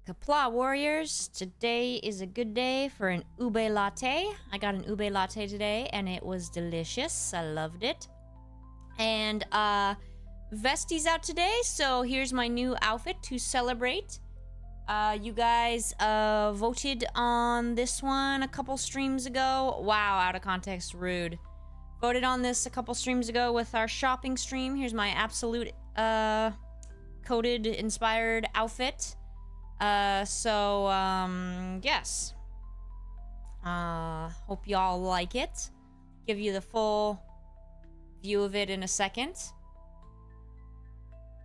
Kapla warriors, today is a good day for an ube latte. I got an ube latte today and it was delicious. I loved it. And Vesti's out today, so here's my new outfit to celebrate. You guys voted on this one a couple streams ago. Wow, out of context, rude. Voted on this a couple streams ago with our shopping stream. Here's my absolute coded inspired outfit. Yes. Hope y'all like it. Give you the full view of it in a second.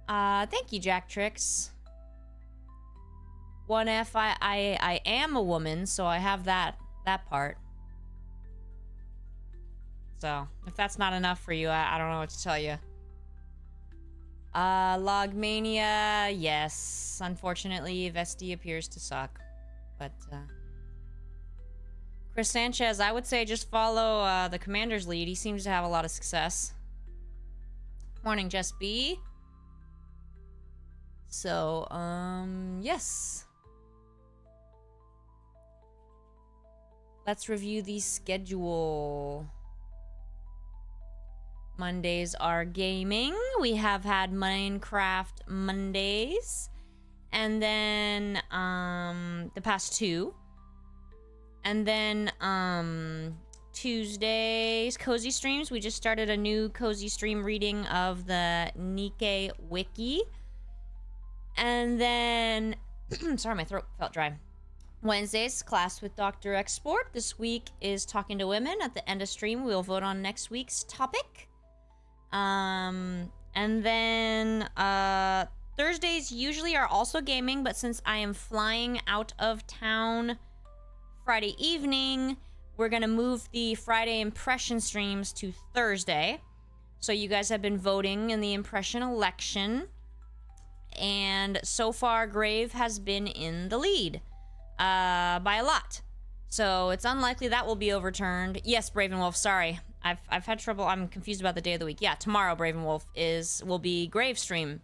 Thank you, Jack Tricks. 1F, I am a woman, so I have that part. So, if that's not enough for you, I don't know what to tell you. Logmania, yes. Unfortunately, Vesti appears to suck. But, Chris Sanchez, I would say just follow, the commander's lead. He seems to have a lot of success. Morning, Just B. So, yes. Let's review the schedule. Mondays are gaming. We have had Minecraft Mondays. And then, the past two. And then, Tuesdays, cozy streams. We just started a new cozy stream reading of the Nikkei Wiki. And then, sorry, my throat felt dry. Wednesdays, class with Dr. Export. This week is talking to women. At the end of stream, we'll vote on next week's topic. And then Thursdays usually are also gaming, but since I am flying out of town Friday evening, we're gonna move the Friday impression streams to Thursday. So you guys have been voting in the impression election, and so far Grave has been in the lead by a lot. So it's unlikely that will be overturned. Yes, Bravenwolf, sorry. I've had trouble. I'm confused about the day of the week. Yeah, tomorrow Bravenwolf will be Grave stream.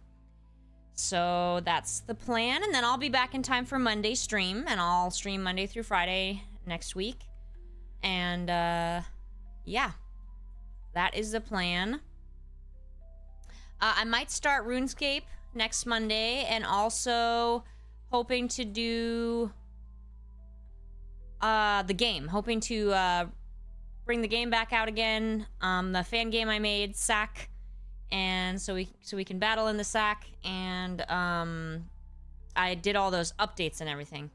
So that's the plan, and then I'll be back in time for Monday stream, and I'll stream Monday through Friday next week. And yeah, that is the plan. I might start RuneScape next Monday, and also hoping to do the game. Hoping to bring the game back out again. The fan game I made, Sack, and so we can battle in the Sack. And I did all those updates and everything.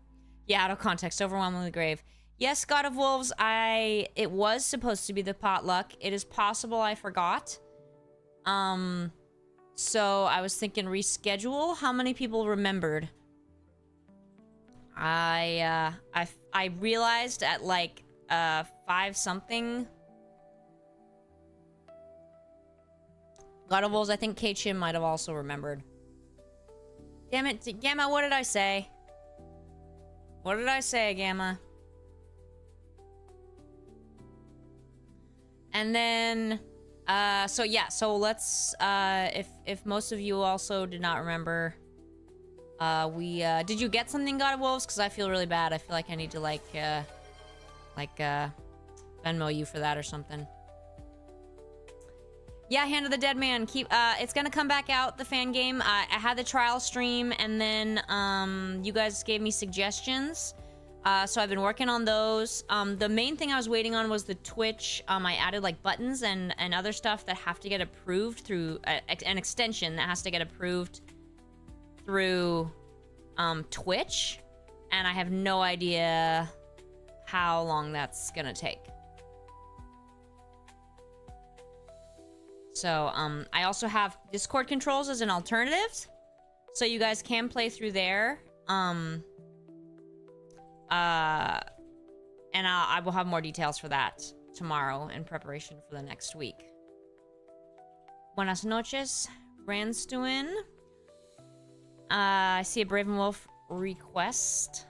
Yeah, out of context, overwhelmingly Grave. Yes, God of Wolves. It was supposed to be the potluck. It is possible I forgot. So I was thinking reschedule. How many people remembered? I realized at like 5 something. God of Wolves, I think K-Chim might have also remembered. Damn it, Gamma, what did I say? What did I say, Gamma? And then, so yeah, so let's, if most of you also did not remember, did you get something, God of Wolves? Because I feel really bad. I feel like I need to, like, Venmo you for that or something. Yeah, Hand of the Dead Man. It's gonna come back out, the fan game. I had the trial stream, and then, you guys gave me suggestions. So I've been working on those. The main thing I was waiting on was the Twitch. I added, like, buttons and other stuff that have to get approved through an extension that has to get approved through Twitch, and I have no idea how long that's gonna take. So I also have Discord controls as an alternative, so you guys can play through there. And I will have more details for that tomorrow in preparation for the next week. Buenas noches, Randstuin. I see a Bravenwolf request.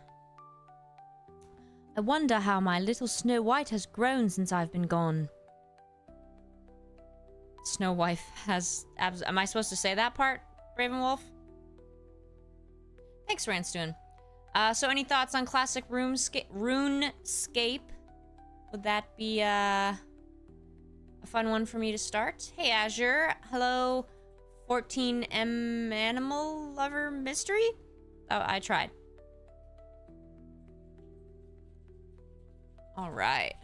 I wonder how my little Snow White has grown since I've been gone. Snow White has abs. Am I supposed to say that part, Bravenwolf? Thanks, Randstuen. So any thoughts on classic RuneScape? Would that be a fun one for me to start? Hey, Azure. Hello, 14M Animal Lover Mystery? Oh, I tried. All right.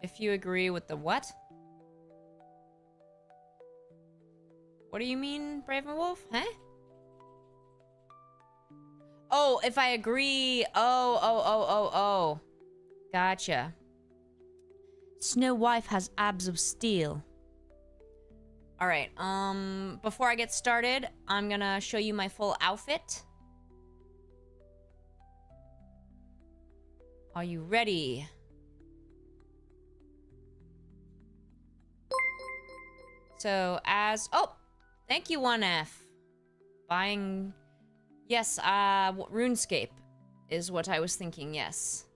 If you agree with the what? What do you mean, Bravenwolf? Huh? Oh, if I agree. Oh. Gotcha. Snow Wife has abs of steel. All right. Before I get started, I'm gonna show you my full outfit. Are you ready? So oh, thank you 1F. Buying, yes, RuneScape is what I was thinking, yes.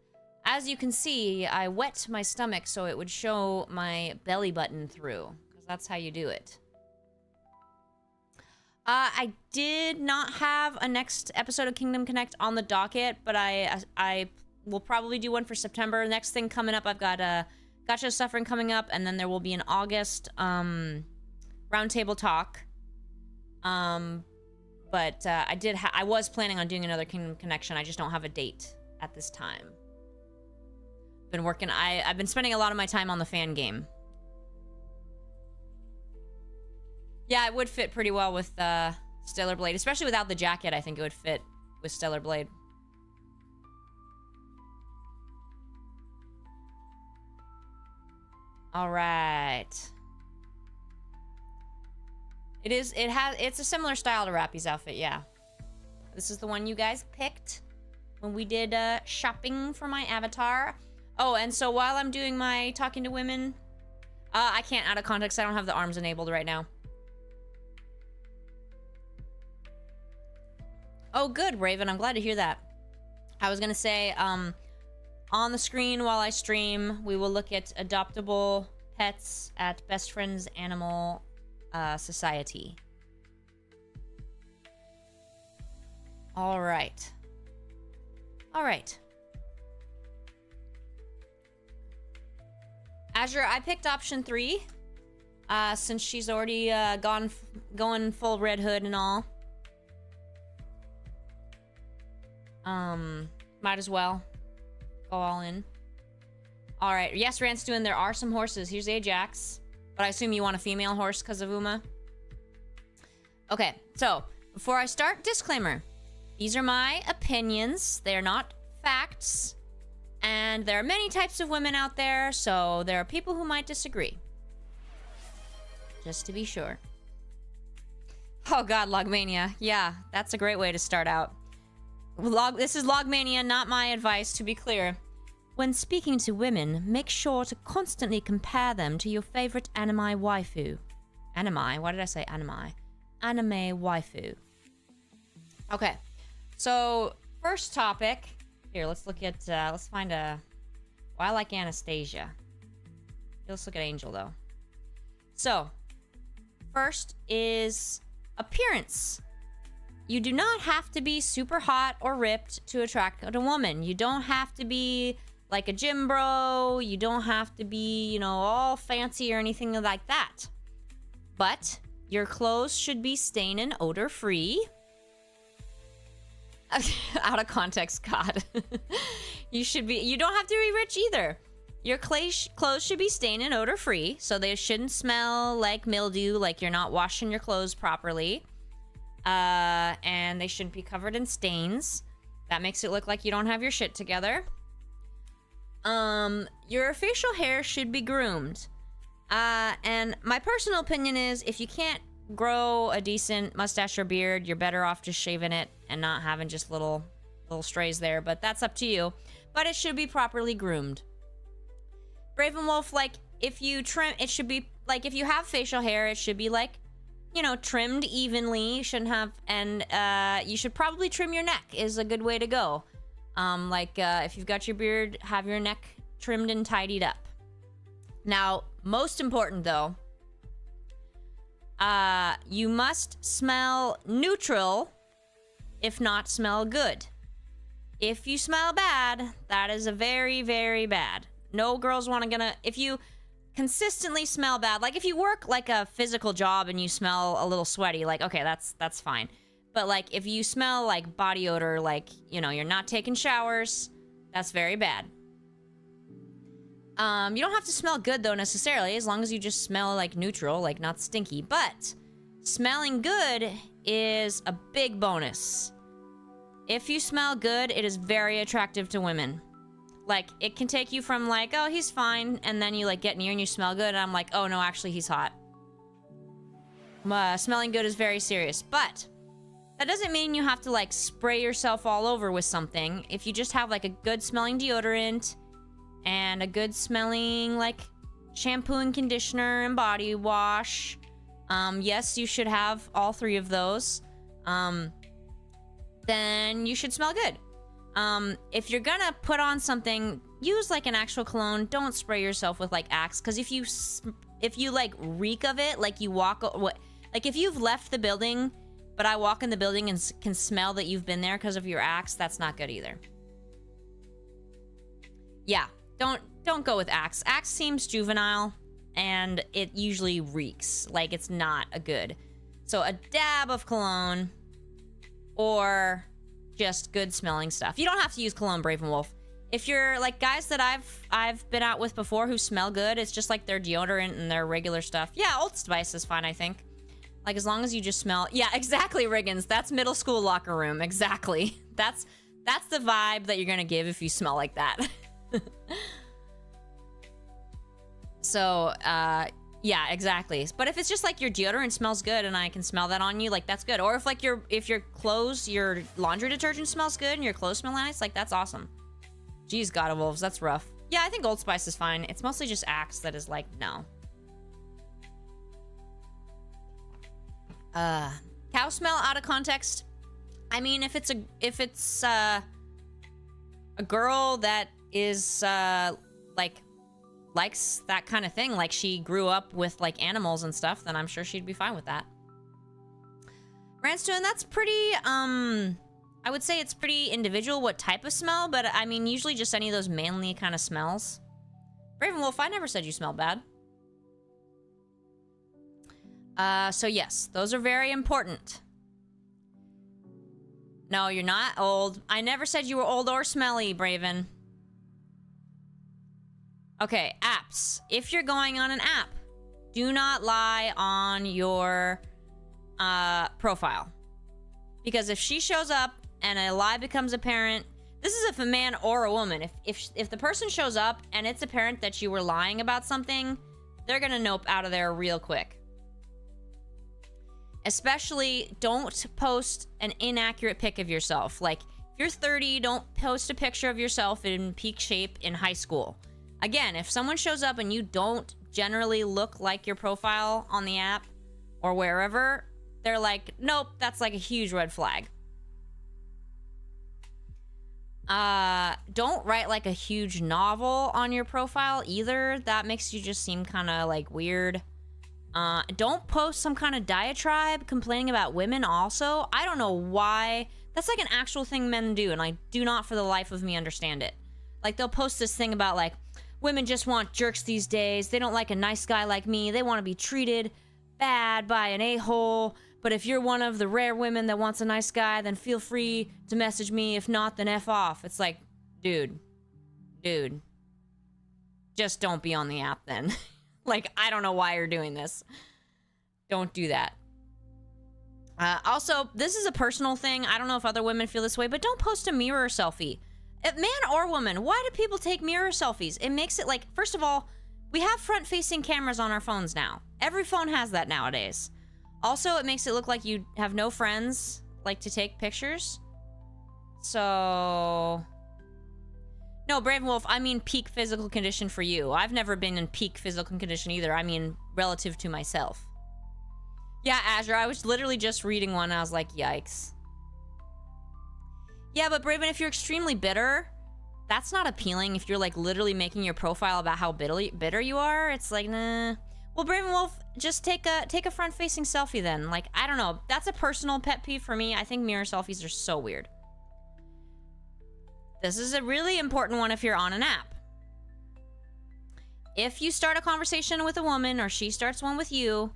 As you can see, I wet my stomach so it would show my belly button through, because that's how you do it. I did not have a next episode of Kingdom Connect on the docket, but I will probably do one for September. Next thing coming up, I've got Gotcha Suffering coming up, and then there will be an August roundtable talk. But I was planning on doing another Kingdom Connection. I just don't have a date at this time. Been working. I've been spending a lot of my time on the fan game. Yeah, it would fit pretty well with Stellar Blade, especially without the jacket. I think it would fit with Stellar Blade. All right. It's a similar style to Rappy's outfit, yeah. This is the one you guys picked when we did shopping for my avatar. Oh, and so while I'm doing my talking to women, I can't out of context. I don't have the arms enabled right now. Oh, good, Raven. I'm glad to hear that. I was gonna say, on the screen while I stream, we will look at adoptable pets at Best Friends Animal Society. All right. Azure, I picked option 3, since she's already going full Red Hood and all. Might as well go all in. All right. Yes, Rant's doing. There are some horses. Here's Ajax, but I assume you want a female horse because of Uma. Okay. So before I start, disclaimer: these are my opinions. They are not facts, and there are many types of women out there, so there are people who might disagree. Just to be sure. Oh God, Logmania. Yeah, that's a great way to start out. This is Logmania, not my advice, to be clear. When speaking to women, make sure to constantly compare them to your favorite anime waifu. Anime? Why did I say anime? Anime waifu. Okay, so first topic. Here, let's look at, let's find a... Well, I like Anastasia. Let's look at Angel, though. So, first is appearance. You do not have to be super hot or ripped to attract a woman. You don't have to be like a gym bro. You don't have to be, you know, all fancy or anything like that. But your clothes should be stain and odor free. Out of context, God. You don't have to be rich either. Your clothes should be stain and odor free, so they shouldn't smell like mildew, like you're not washing your clothes properly. And they shouldn't be covered in stains. That makes it look like you don't have your shit together. Your facial hair should be groomed. And my personal opinion is, if you can't grow a decent mustache or beard, you're better off just shaving it and not having just little strays there, but that's up to you. But it should be properly groomed. Bravenwolf, like, if you trim, it should be, like, if you have facial hair, it should be, like, you know, trimmed evenly. You shouldn't have, and, you should probably trim your neck is a good way to go. If you've got your beard, have your neck trimmed and tidied up. Now, most important, though, You must smell neutral, if not smell good. If you smell bad, that is a very, very bad. No girls want to gonna... If you consistently smell bad, like if you work like a physical job and you smell a little sweaty, like, okay, that's fine. But like if you smell like body odor, like, you know, you're not taking showers, that's very bad. You don't have to smell good though necessarily, as long as you just smell like neutral, like not stinky. But smelling good is a big bonus. If you smell good, it is very attractive to women. Like, it can take you from like, oh, he's fine, and then you like get near and you smell good, and I'm like, oh no, actually he's hot. Smelling good is very serious, but that doesn't mean you have to like spray yourself all over with something. If you just have like a good smelling deodorant and a good smelling like shampoo and conditioner and body wash, yes, you should have all three of those. Then you should smell good. If you're gonna put on something, use like an actual cologne. Don't spray yourself with like Axe, because if you like reek of it, like you walk, like if you've left the building, but I walk in the building and can smell that you've been there because of your Axe, that's not good either. Yeah, don't go with Axe. Axe seems juvenile, and it usually reeks. Like, it's not a good. So a dab of cologne, or just good smelling stuff. You don't have to use cologne, Braven Wolf. If you're like guys that I've been out with before who smell good, it's just like their deodorant and their regular stuff. Yeah, Old Spice is fine, I think. Like, as long as you just smell... Yeah, exactly, Rigginss. That's middle school locker room. Exactly. That's the vibe that you're gonna give if you smell like that. So, yeah, exactly. But if it's just like your deodorant smells good and I can smell that on you, like, that's good. Or if like your clothes, your laundry detergent smells good and your clothes smell nice, like, that's awesome. Jeez, God of Wolves, that's rough. Yeah, I think Old Spice is fine. It's mostly just Axe that is like, no. Cow smell out of context. I mean, if it's a girl that is like likes that kind of thing, like she grew up with like animals and stuff, then I'm sure she'd be fine with that. Randstone, that's pretty I would say it's pretty individual what type of smell, but I mean usually just any of those manly kind of smells. Raven Wolf, I never said you smelled bad. So yes, those are very important. No, you're not old. I never said you were old or smelly, Braven. Okay, apps. If you're going on an app, do not lie on your profile. Because if she shows up and a lie becomes apparent, this is if a man or a woman. If the person shows up and it's apparent that you were lying about something, they're gonna nope out of there real quick. Especially, don't post an inaccurate pic of yourself. Like, if you're 30, don't post a picture of yourself in peak shape in high school. Again, if someone shows up and you don't generally look like your profile on the app or wherever, they're like, nope, that's like a huge red flag. Don't write like a huge novel on your profile either. That makes you just seem kind of like weird. Don't post some kind of diatribe complaining about women also. I don't know why. That's like an actual thing men do, and I do not for the life of me understand it. Like, they'll post this thing about like, women just want jerks these days. They don't like a nice guy like me. They want to be treated bad by an a-hole. But if you're one of the rare women that wants a nice guy, then feel free to message me. If not, then F off. It's like, dude. Just don't be on the app then. Like, I don't know why you're doing this. Don't do that. Also, this is a personal thing. I don't know if other women feel this way, but don't post a mirror selfie. Man or woman, why do people take mirror selfies? It makes it like, first of all, we have front-facing cameras on our phones now. Every phone has that nowadays. Also, it makes it look like you have no friends, like, to take pictures. So... No, Brave Wolf, I mean peak physical condition for you. I've never been in peak physical condition either. I mean relative to myself. Yeah, Azure, I was literally just reading one and I was like, yikes. Yeah, but Braven, if you're extremely bitter, that's not appealing. If you're like literally making your profile about how bitter you are, it's like, nah. Well, Braven Wolf, just take a front-facing selfie then. Like, I don't know. That's a personal pet peeve for me. I think mirror selfies are so weird. This is a really important one if you're on an app. If you start a conversation with a woman or she starts one with you,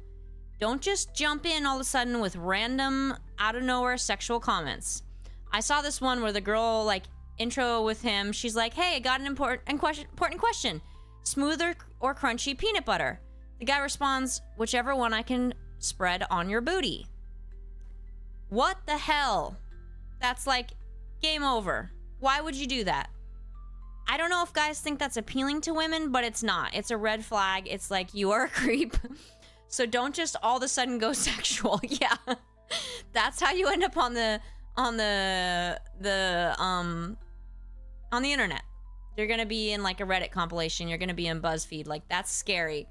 don't just jump in all of a sudden with random, out of nowhere sexual comments. I saw this one where the girl, like, intro with him. She's like, hey, I got an important question. Smooth or crunchy peanut butter? The guy responds, whichever one I can spread on your booty. What the hell? That's like, game over. Why would you do that? I don't know if guys think that's appealing to women, but it's not. It's a red flag. It's like, you are a creep. So don't just all of a sudden go sexual. Yeah. That's how you end up on the internet. You're gonna be in like a Reddit compilation. You're gonna be in BuzzFeed. Like, that's scary.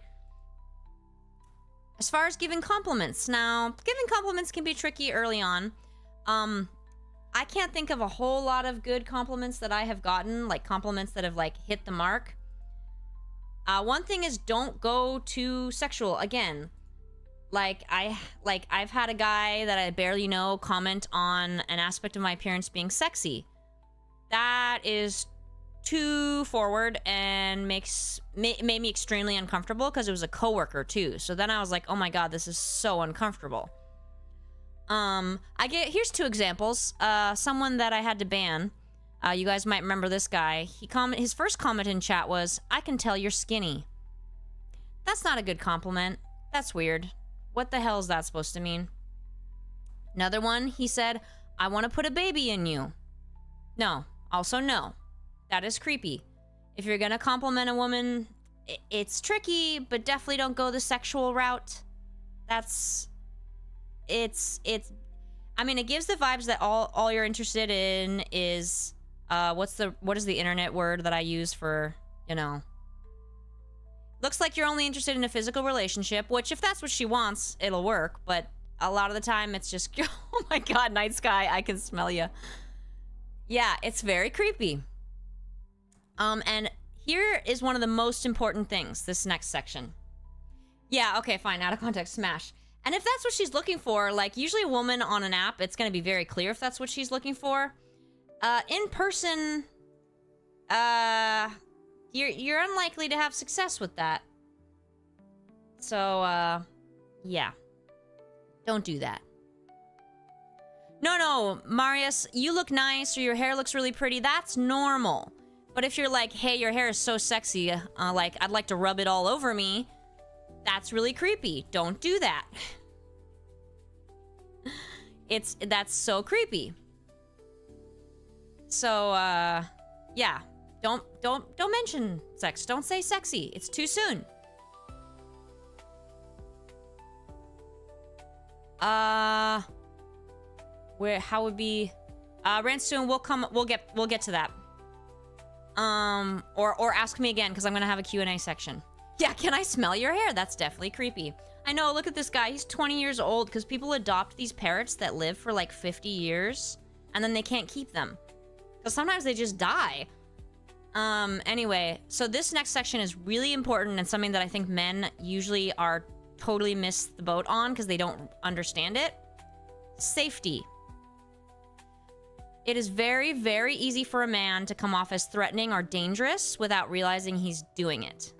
As far as giving compliments, now, giving compliments can be tricky early on. I can't think of a whole lot of good compliments that I have gotten, like compliments that have like hit the mark. One thing is, don't go too sexual. Again, I've had a guy that I barely know comment on an aspect of my appearance being sexy. That is too forward and made me extremely uncomfortable because it was a coworker too. So then I was like, oh my god, this is so uncomfortable. Here's two examples. Someone that I had to ban. You guys might remember this guy. His first comment in chat was, I can tell you're skinny. That's not a good compliment. That's weird. What the hell is that supposed to mean? Another one, he said, I want to put a baby in you. No. Also, no. That is creepy. If you're gonna compliment a woman, it's tricky, but definitely don't go the sexual route. I mean, it gives the vibes that all you're interested in is, what is the internet word that I use for, you know. Looks like you're only interested in a physical relationship, which if that's what she wants, it'll work, but a lot of the time it's just, oh my god, night sky, I can smell you. Yeah, it's very creepy. And here is one of the most important things, this next section. Yeah, okay, fine, out of context, smash. And if that's what she's looking for, like, usually a woman on an app, it's gonna be very clear if that's what she's looking for. In person, you're unlikely to have success with that. So, yeah. Don't do that. No, Marius, you look nice or your hair looks really pretty. That's normal. But if you're like, hey, your hair is so sexy, like, I'd like to rub it all over me, that's really creepy. Don't do that. That's so creepy. So, yeah. Don't mention sex. Don't say sexy. It's too soon. How would be, Ransoon, we'll get to that. Or ask me again, because I'm gonna have a Q&A section. Yeah, can I smell your hair? That's definitely creepy. I know, look at this guy. He's 20 years old, because people adopt these parrots that live for like 50 years, and then they can't keep them. Because sometimes they just die. Anyway, so this next section is really important and something that I think men usually are totally miss the boat on because they don't understand it. Safety. It is very, very easy for a man to come off as threatening or dangerous without realizing he's doing it.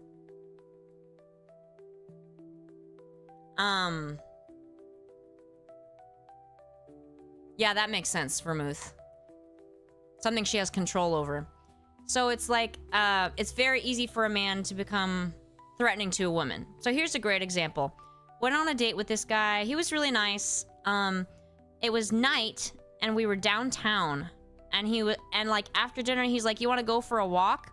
Yeah, that makes sense, Vermouth. Something she has control over. So it's like, it's very easy for a man to become threatening to a woman. So here's a great example. Went on a date with this guy. He was really nice. It was night, and we were downtown. And like, after dinner, he's like, you want to go for a walk?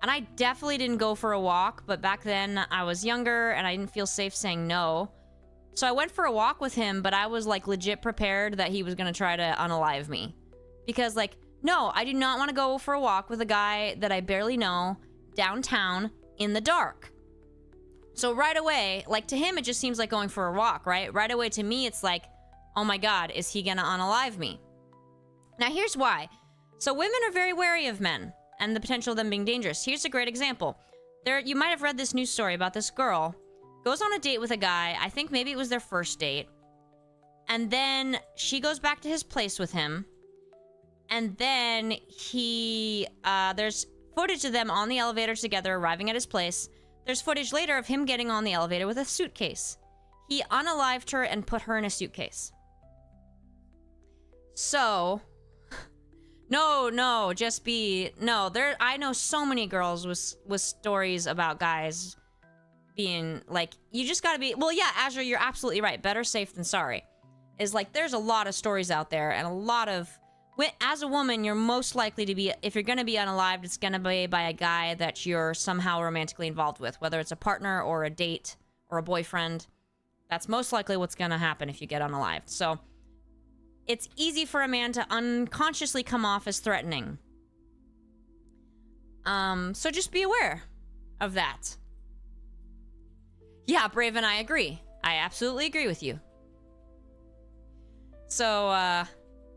And I definitely didn't go for a walk, but back then I was younger, and I didn't feel safe saying no. So I went for a walk with him, but I was like legit prepared that he was gonna try to unalive me. Because like, no, I do not want to go for a walk with a guy that I barely know downtown in the dark. So right away, like to him, it just seems like going for a walk, right? Right away to me, it's like, oh my God, is he gonna unalive me? Now here's why. So women are very wary of men and the potential of them being dangerous. Here's a great example. You might have read this news story about this girl goes on a date with a guy. I think maybe it was their first date. And then she goes back to his place with him. And then there's footage of them on the elevator together, arriving at his place. There's footage later of him getting on the elevator with a suitcase. He unalived her and put her in a suitcase. So, no, I know so many girls with stories about guys being like, you just gotta be, well, yeah, Azure, you're absolutely right. Better safe than sorry. Is like, there's a lot of stories out there, and a lot of, as a woman, you're most likely to be, if you're gonna be unalived, it's gonna be by a guy that you're somehow romantically involved with, whether it's a partner or a date or a boyfriend. That's most likely what's gonna happen if you get unalived. So, it's easy for a man to unconsciously come off as threatening. So just be aware of that. Yeah, Braven, I agree. I absolutely agree with you. So,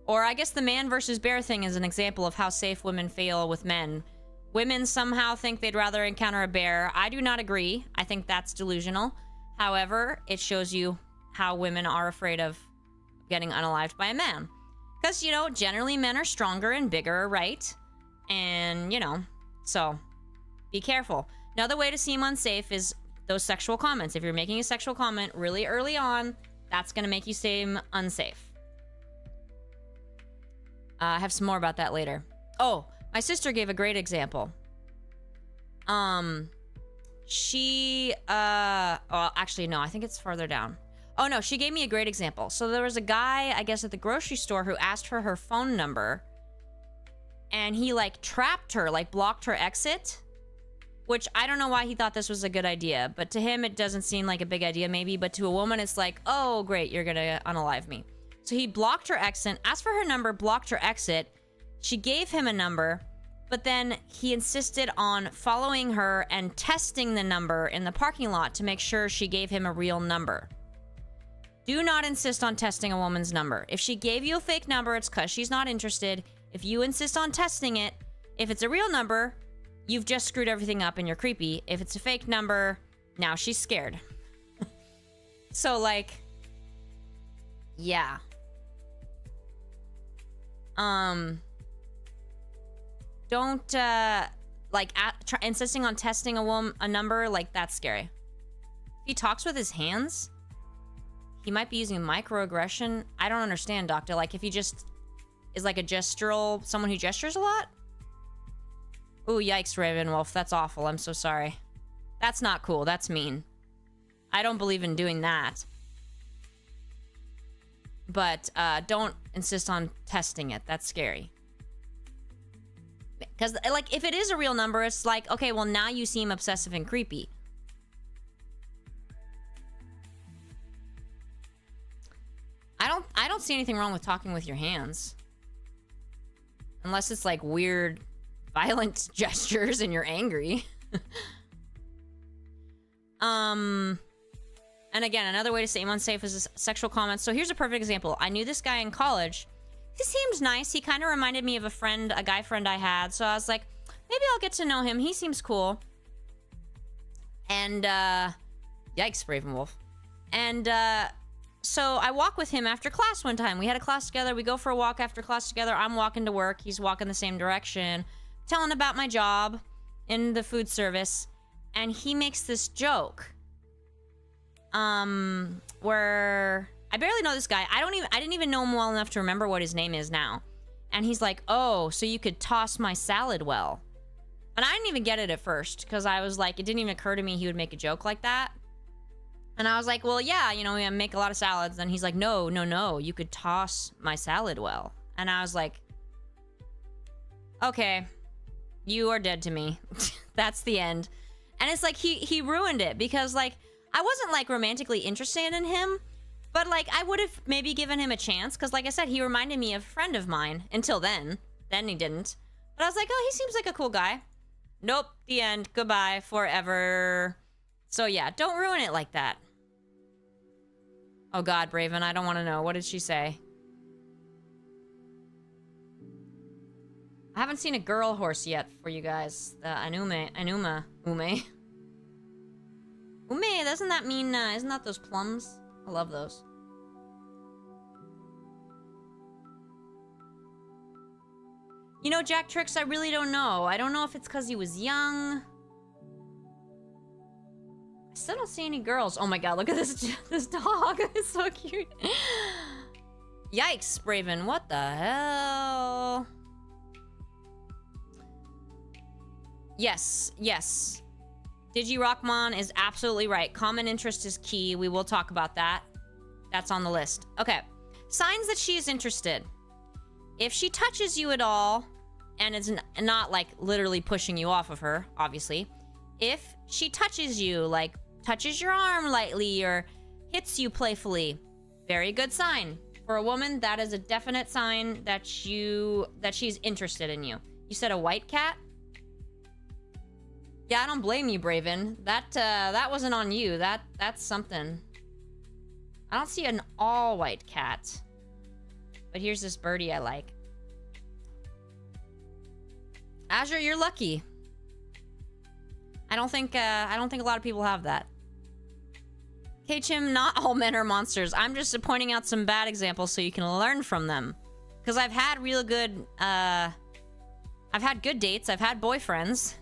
or I guess the man versus bear thing is an example of how safe women feel with men. Women somehow think they'd rather encounter a bear. I do not agree. I think that's delusional. However, it shows you how women are afraid of getting unalived by a man. Because, you know, generally men are stronger and bigger, right? And, you know, so be careful. Another way to seem unsafe is those sexual comments. If you're making a sexual comment really early on, that's going to make you seem unsafe. I have some more about that later. Oh, my sister gave a great example. She, well, actually, no, I think it's farther down. Oh, no, she gave me a great example. So there was a guy, I guess, at the grocery store who asked for her phone number. And he, like, trapped her, like, blocked her exit. Which, I don't know why he thought this was a good idea. But to him, it doesn't seem like a big idea, maybe. But to a woman, it's like, oh, great, you're gonna unalive me. So he blocked her exit, asked for her number, blocked her exit. She gave him a number. But then he insisted on following her and testing the number in the parking lot to make sure she gave him a real number. Do not insist on testing a woman's number. If she gave you a fake number, it's because she's not interested. If you insist on testing it, if it's a real number, you've just screwed everything up and you're creepy. If it's a fake number, now she's scared. So, like, yeah. Don't, insisting on testing a number, like, that's scary. If he talks with his hands, he might be using microaggression. I don't understand, Doctor. Like, if he just is like a gestural, someone who gestures a lot? Ooh, yikes, Ravenwolf. That's awful. I'm so sorry. That's not cool. That's mean. I don't believe in doing that. But, don't insist on testing it. That's scary. Because, like, if it is a real number, it's like, okay, well, now you seem obsessive and creepy. I don't see anything wrong with talking with your hands. Unless it's, like, weird, violent gestures and you're angry. And again, another way to say I'm unsafe is sexual comments. So here's a perfect example. I knew this guy in college. He seems nice. He kind of reminded me of a guy friend I had. So I was like, maybe I'll get to know him. He seems cool. And, yikes, Ravenwolf. And, so I walk with him after class one time. We had a class together. We go for a walk after class together. I'm walking to work. He's walking the same direction. Telling about my job in the food service. And he makes this joke. Where I barely know this guy. I didn't even know him well enough to remember what his name is now. And he's like, oh, so you could toss my salad well. And I didn't even get it at first. Because I was like, it didn't even occur to me he would make a joke like that. And I was like, well, yeah, you know, we make a lot of salads. And he's like, no, you could toss my salad well. And I was like, okay, you are dead to me. That's the end. And it's like, he ruined it because, like, I wasn't, like, romantically interested in him. But, like, I would have maybe given him a chance. Because, like I said, he reminded me of a friend of mine. Until then. Then he didn't. But I was like, oh, he seems like a cool guy. Nope. The end. Goodbye. Forever. So, yeah. Don't ruin it like that. Oh, God, Braven. I don't want to know. What did she say? I haven't seen a girl horse yet for you guys. The Anuma Ume. Ume, doesn't that mean, isn't that those plums? I love those. You know, Jack Tricks, I really don't know. I don't know if it's because he was young. I still don't see any girls. Oh my god, look at this this dog. It's so cute. Yikes, Braven. What the hell? Yes, yes. DigiRockmon is absolutely right. Common interest is key. We will talk about that. That's on the list. Okay. Signs that she is interested. If she touches you at all, and it's not like literally pushing you off of her, obviously. If she touches you, like touches your arm lightly or hits you playfully, very good sign. For a woman, that is a definite sign that she's interested in you. You said a white cat? Yeah, I don't blame you, Braven. That wasn't on you. That's something. I don't see an all white cat. But here's this birdie I like. Azure, you're lucky. I don't think a lot of people have that. K-Chim, not all men are monsters. I'm just pointing out some bad examples so you can learn from them. Because I've had real good, I've had good dates. I've had boyfriends.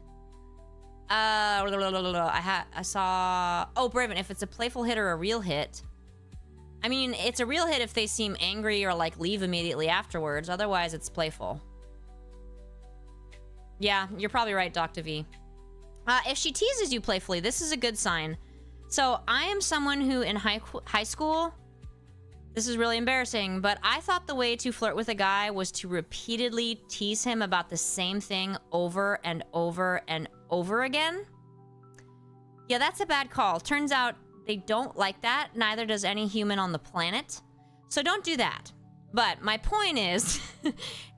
I saw... Oh, Braven, if it's a playful hit or a real hit... I mean, it's a real hit if they seem angry or, like, leave immediately afterwards. Otherwise, it's playful. Yeah, you're probably right, Dr. V. If she teases you playfully, this is a good sign. So, I am someone who, in high school... This is really embarrassing, but I thought the way to flirt with a guy was to repeatedly tease him about the same thing over and over and over again. Yeah, that's a bad call. Turns out they don't like that. Neither does any human on the planet. So don't do that. But my point is,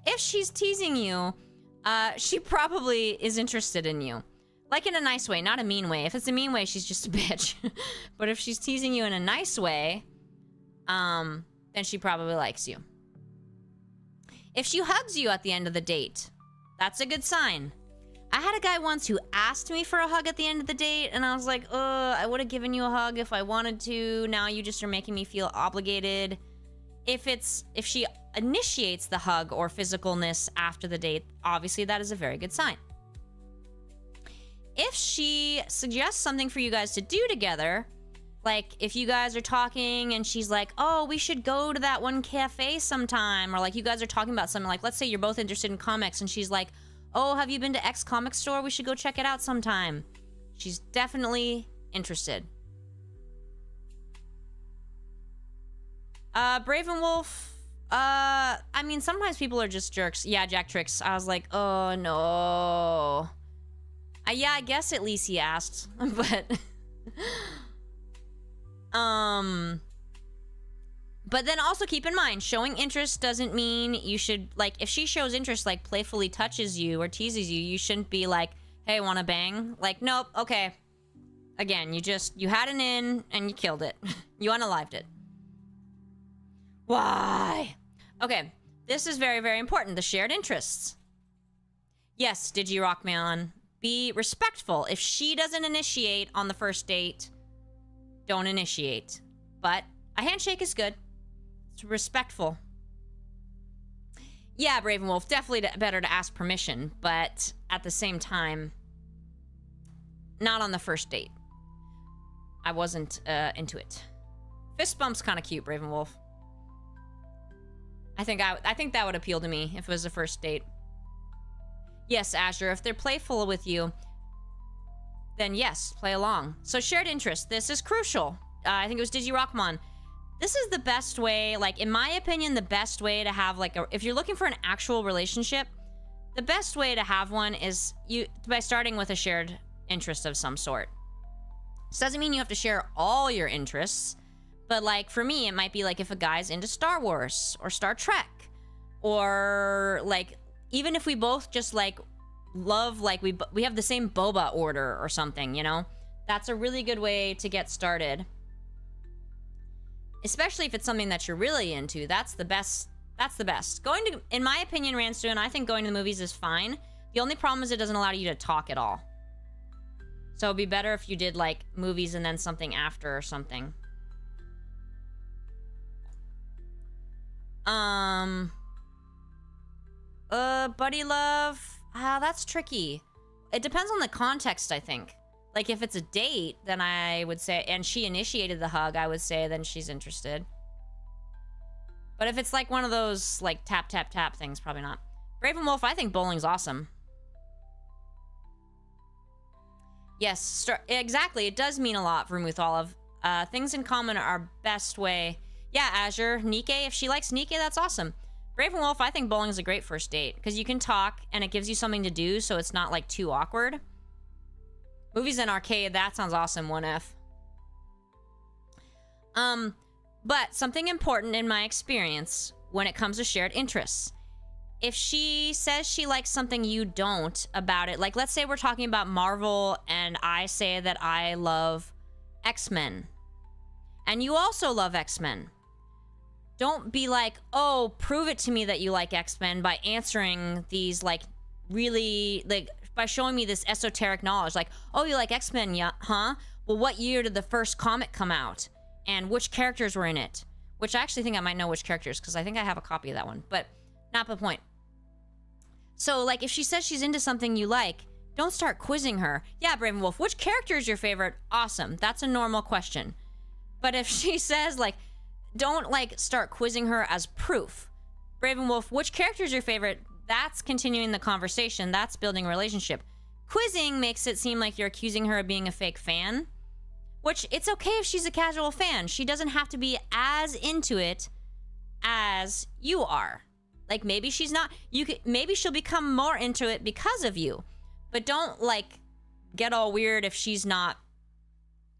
if she's teasing you, she probably is interested in you. Like in a nice way, not a mean way. If it's a mean way, she's just a bitch. But if she's teasing you in a nice way... then she probably likes you. If she hugs you at the end of the date, that's a good sign. I had a guy once who asked me for a hug at the end of the date, and I was like, I would have given you a hug if I wanted to. Now you just are making me feel obligated. If she initiates the hug or physicalness after the date, obviously that is a very good sign. If she suggests something for you guys to do together, like, if you guys are talking and she's like, oh, we should go to that one cafe sometime. Or, like, you guys are talking about something. Like, let's say you're both interested in comics and she's like, oh, have you been to X comic store? We should go check it out sometime. She's definitely interested. Braven Wolf. I mean, sometimes people are just jerks. Yeah, Jack Tricks. I was like, oh, no. Yeah, I guess at least he asked. But... But then also keep in mind, showing interest doesn't mean you should, like, if she shows interest, like, playfully touches you or teases you, you shouldn't be like, hey, wanna bang? Like, nope, okay. Again, you had an in, and you killed it. You unalived it. Why? Okay, this is very, very important, the shared interests. Yes, DigiRockman, be respectful. If she doesn't initiate on the first date... Don't initiate. But a handshake is good. It's respectful. Yeah, Braven Wolf, definitely better to ask permission, but at the same time, not on the first date. I wasn't into it. Fist bump's kind of cute, Braven Wolf. I think that would appeal to me if it was a first date. Yes, Azure, if they're playful with you, then yes, play along. So shared interest, this is crucial. I think it was DigiRockmon. This is the best way, like, in my opinion, the best way to have, like, if you're looking for an actual relationship, the best way to have one is by starting with a shared interest of some sort. This doesn't mean you have to share all your interests, but, like, for me, it might be, like, if a guy's into Star Wars or Star Trek, or, like, even if we both just, like, love, like, we have the same boba order or something, you know? That's a really good way to get started. Especially if it's something that you're really into. That's the best. That's the best. Going to, in my opinion, Randstone, I think going to the movies is fine. The only problem is it doesn't allow you to talk at all. So it'd be better if you did like movies and then something after or something. Buddy love. That's tricky. It depends on the context, I think. Like if it's a date, then I would say, and she initiated the hug, I would say then she's interested. But if it's like one of those like tap, tap, tap things, probably not. Raven Wolf, I think bowling's awesome. Yes, exactly. It does mean a lot, Vermouth Olive. Things in common are best way. Yeah, Azure, Nikkei. If she likes Nikkei, that's awesome. Raven Wolf, I think bowling is a great first date because you can talk and it gives you something to do, so it's not like too awkward. Movies and arcade, that sounds awesome. 1F. But something important in my experience when it comes to shared interests. If she says she likes something you don't about it, like let's say we're talking about Marvel and I say that I love X-Men and you also love X-Men. Don't be like, oh, prove it to me that you like X-Men by answering these like really, like by showing me this esoteric knowledge. Like, oh, you like X-Men, yeah, huh? Well, what year did the first comic come out? And which characters were in it? Which I actually think I might know which characters because I think I have a copy of that one, but not the point. So, like, if she says she's into something you like, don't start quizzing her. Yeah, Braven Wolf, which character is your favorite? Awesome. That's a normal question. But if she says, like, don't, like, start quizzing her as proof. Braven Wolf, which character is your favorite? That's continuing the conversation. That's building a relationship. Quizzing makes it seem like you're accusing her of being a fake fan. Which, it's okay if she's a casual fan. She doesn't have to be as into it as you are. Like, maybe she's not, maybe she'll become more into it because of you. But don't, like, get all weird if she's not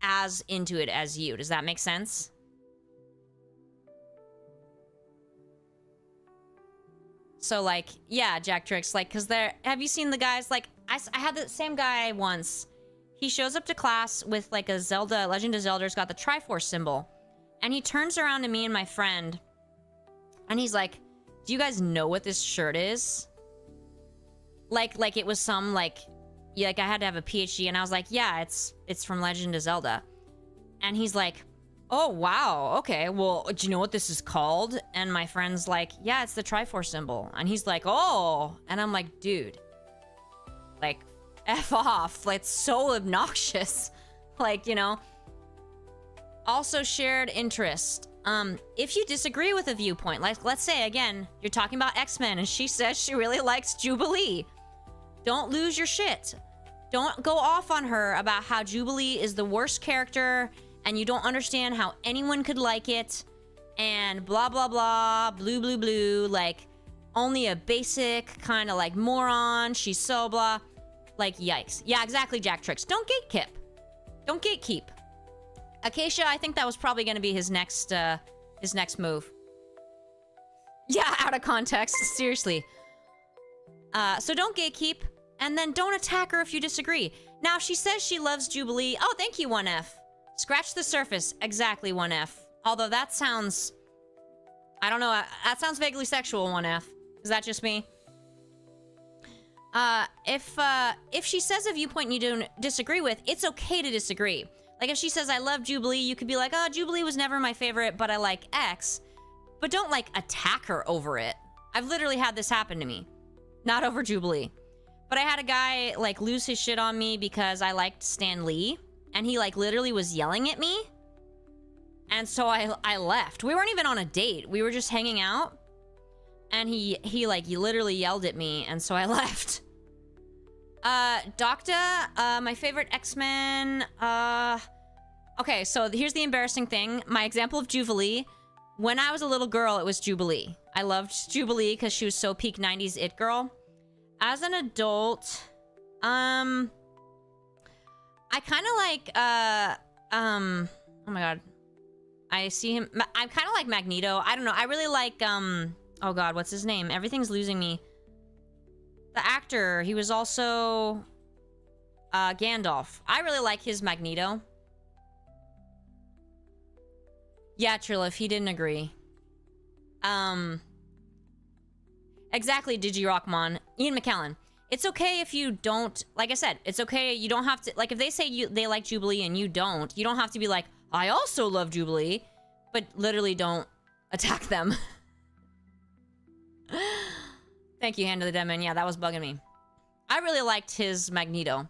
as into it as you. Does that make sense? So, like, yeah, Jack Tricks, like, because have you seen the guys, like, I had the same guy once. He shows up to class with, like, a Zelda, Legend of Zelda's got the Triforce symbol. And he turns around to me and my friend, and he's like, do you guys know what this shirt is? Like it was some, like I had to have a PhD, and I was like, yeah, it's from Legend of Zelda. And he's like, oh, wow, okay, well, do you know what this is called? And my friend's like, yeah, it's the Triforce symbol. And he's like, oh. And I'm like, dude, like, F off. Like, it's so obnoxious. Like, you know. Also, shared interest. If you disagree with a viewpoint, like, let's say, again, you're talking about X-Men and she says she really likes Jubilee. Don't lose your shit. Don't go off on her about how Jubilee is the worst character and you don't understand how anyone could like it and blah, blah, blah, blue, blue, blue, like, only a basic kind of, like, moron. She's so blah. Like, yikes. Yeah, exactly, Jack Tricks. Don't gatekeep. Don't gatekeep. Acacia, I think that was probably going to be his next move. Yeah, out of context. Seriously. So don't gatekeep, and then don't attack her if you disagree. Now, if she says she loves Jubilee, oh, thank you, 1F. Scratch the surface. Exactly, 1F. Although that sounds, I don't know, that sounds vaguely sexual, 1F. Is that just me? If she says a viewpoint you don't disagree with, it's okay to disagree. Like, if she says, I love Jubilee, you could be like, oh, Jubilee was never my favorite, but I like X. But don't, like, attack her over it. I've literally had this happen to me. Not over Jubilee. But I had a guy, like, lose his shit on me because I liked Stan Lee. And he, like, literally was yelling at me. And so I left. We weren't even on a date. We were just hanging out. And he literally yelled at me. And so I left. Docta, my favorite X-Men, okay, so here's the embarrassing thing. My example of Jubilee, when I was a little girl, it was Jubilee. I loved Jubilee because she was so peak 90s it girl. As an adult, I kind of like, oh my god. I see him, I'm kind of like Magneto. I don't know, I really like, oh god, what's his name? Everything's losing me. The actor, he was also Gandalf. I really like his Magneto. Yeah, Trilif, he didn't agree. Exactly, Digirockmon. Ian McKellen. It's okay if you don't, like I said, it's okay. You don't have to, like, if they say they like Jubilee and you don't have to be like, I also love Jubilee, but literally don't attack them. Thank you, Hand of the Demon. Yeah, that was bugging me. I really liked his Magneto.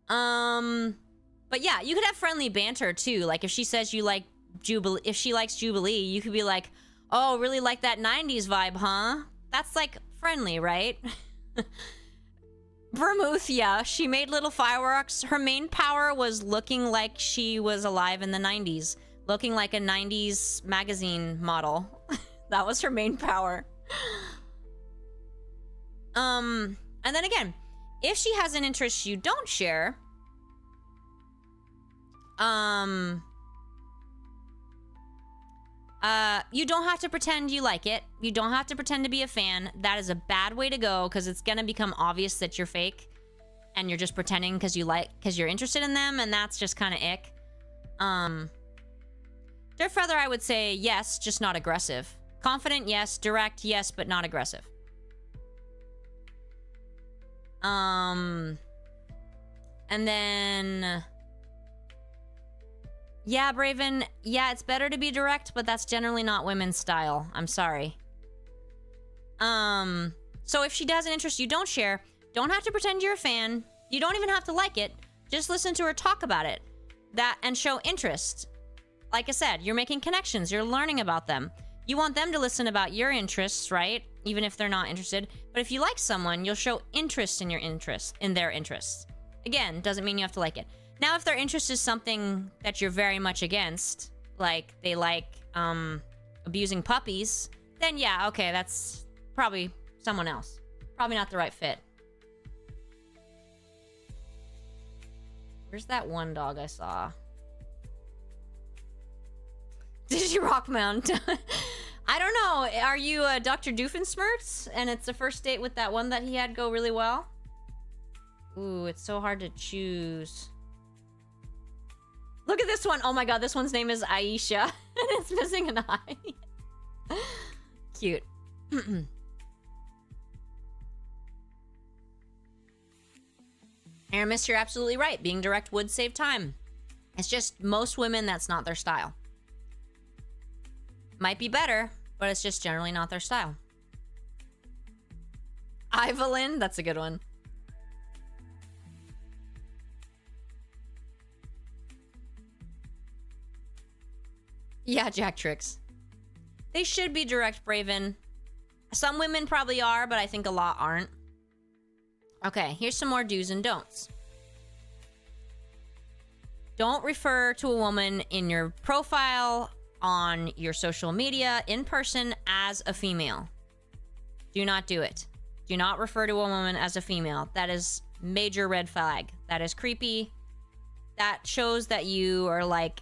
But yeah, you could have friendly banter too. Like if she says you like Jubilee, if she likes Jubilee, you could be like, oh, really like that 90s vibe, huh? That's like friendly, right? Vermouth, yeah, she made little fireworks. Her main power was looking like she was alive in the 90s. Looking like a 90s magazine model. That was her main power. And then again, if she has an interest you don't share, you don't have to pretend you like it. You don't have to pretend to be a fan. That is a bad way to go because it's gonna become obvious that you're fake and you're just pretending because you're interested in them, and that's just kind of ick. Feather, I would say yes, just not aggressive. Confident, yes. Direct, yes, but not aggressive. And then... yeah, Braven, yeah, it's better to be direct, but that's generally not women's style. I'm sorry. So if she has an interest you don't share, don't have to pretend you're a fan. You don't even have to like it. Just listen to her talk about it. And show interest. Like I said, you're making connections. You're learning about them. You want them to listen about your interests, right? Even if they're not interested. But if you like someone, you'll show interest in their interests. Again, doesn't mean you have to like it. Now, if their interest is something that you're very much against, like they like abusing puppies, then yeah, okay, that's probably someone else. Probably not the right fit. Where's that one dog I saw? Did you rock mount? I don't know. Are you Dr. Doofenshmirtz? And it's the first date with that one that he had go really well? Ooh, it's so hard to choose. Look at this one. Oh my god, this one's name is Aisha. And it's missing an eye. Cute. Aramis, you're absolutely right. Being direct would save time. It's just most women, that's not their style. Might be better, but it's just generally not their style. Ivelyn, that's a good one. Yeah, Jack Tricks. They should be direct, Braven. Some women probably are, but I think a lot aren't. Okay, here's some more do's and don'ts. Don't refer to a woman in your profile, on your social media, in person, as a female. Do not do it. Do not refer to a woman as a female. That is major red flag. That is creepy. That shows that you are like...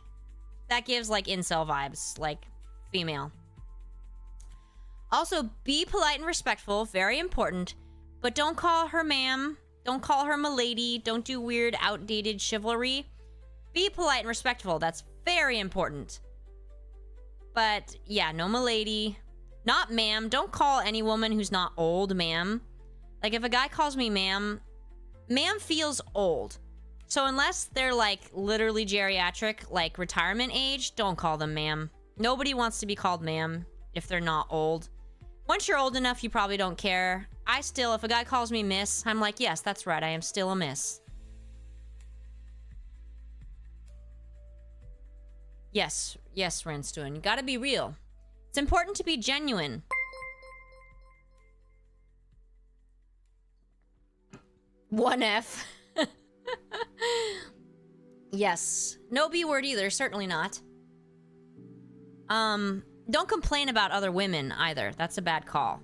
that gives like incel vibes, like female. Also, be polite and respectful, very important, but don't call her ma'am, don't call her milady, don't do weird outdated chivalry. Be polite and respectful, that's very important. But yeah, no milady, not ma'am. Don't call any woman who's not old ma'am. Like if a guy calls me ma'am, ma'am feels old. So unless they're like literally geriatric, like retirement age, don't call them ma'am. Nobody wants to be called ma'am if they're not old. Once you're old enough, you probably don't care. I still, if a guy calls me miss, I'm like, yes, that's right, I am still a miss. Yes, yes, Renstuen, you gotta be real. It's important to be genuine. One F. Yes. No B word either, certainly not. Don't complain about other women either. That's a bad call.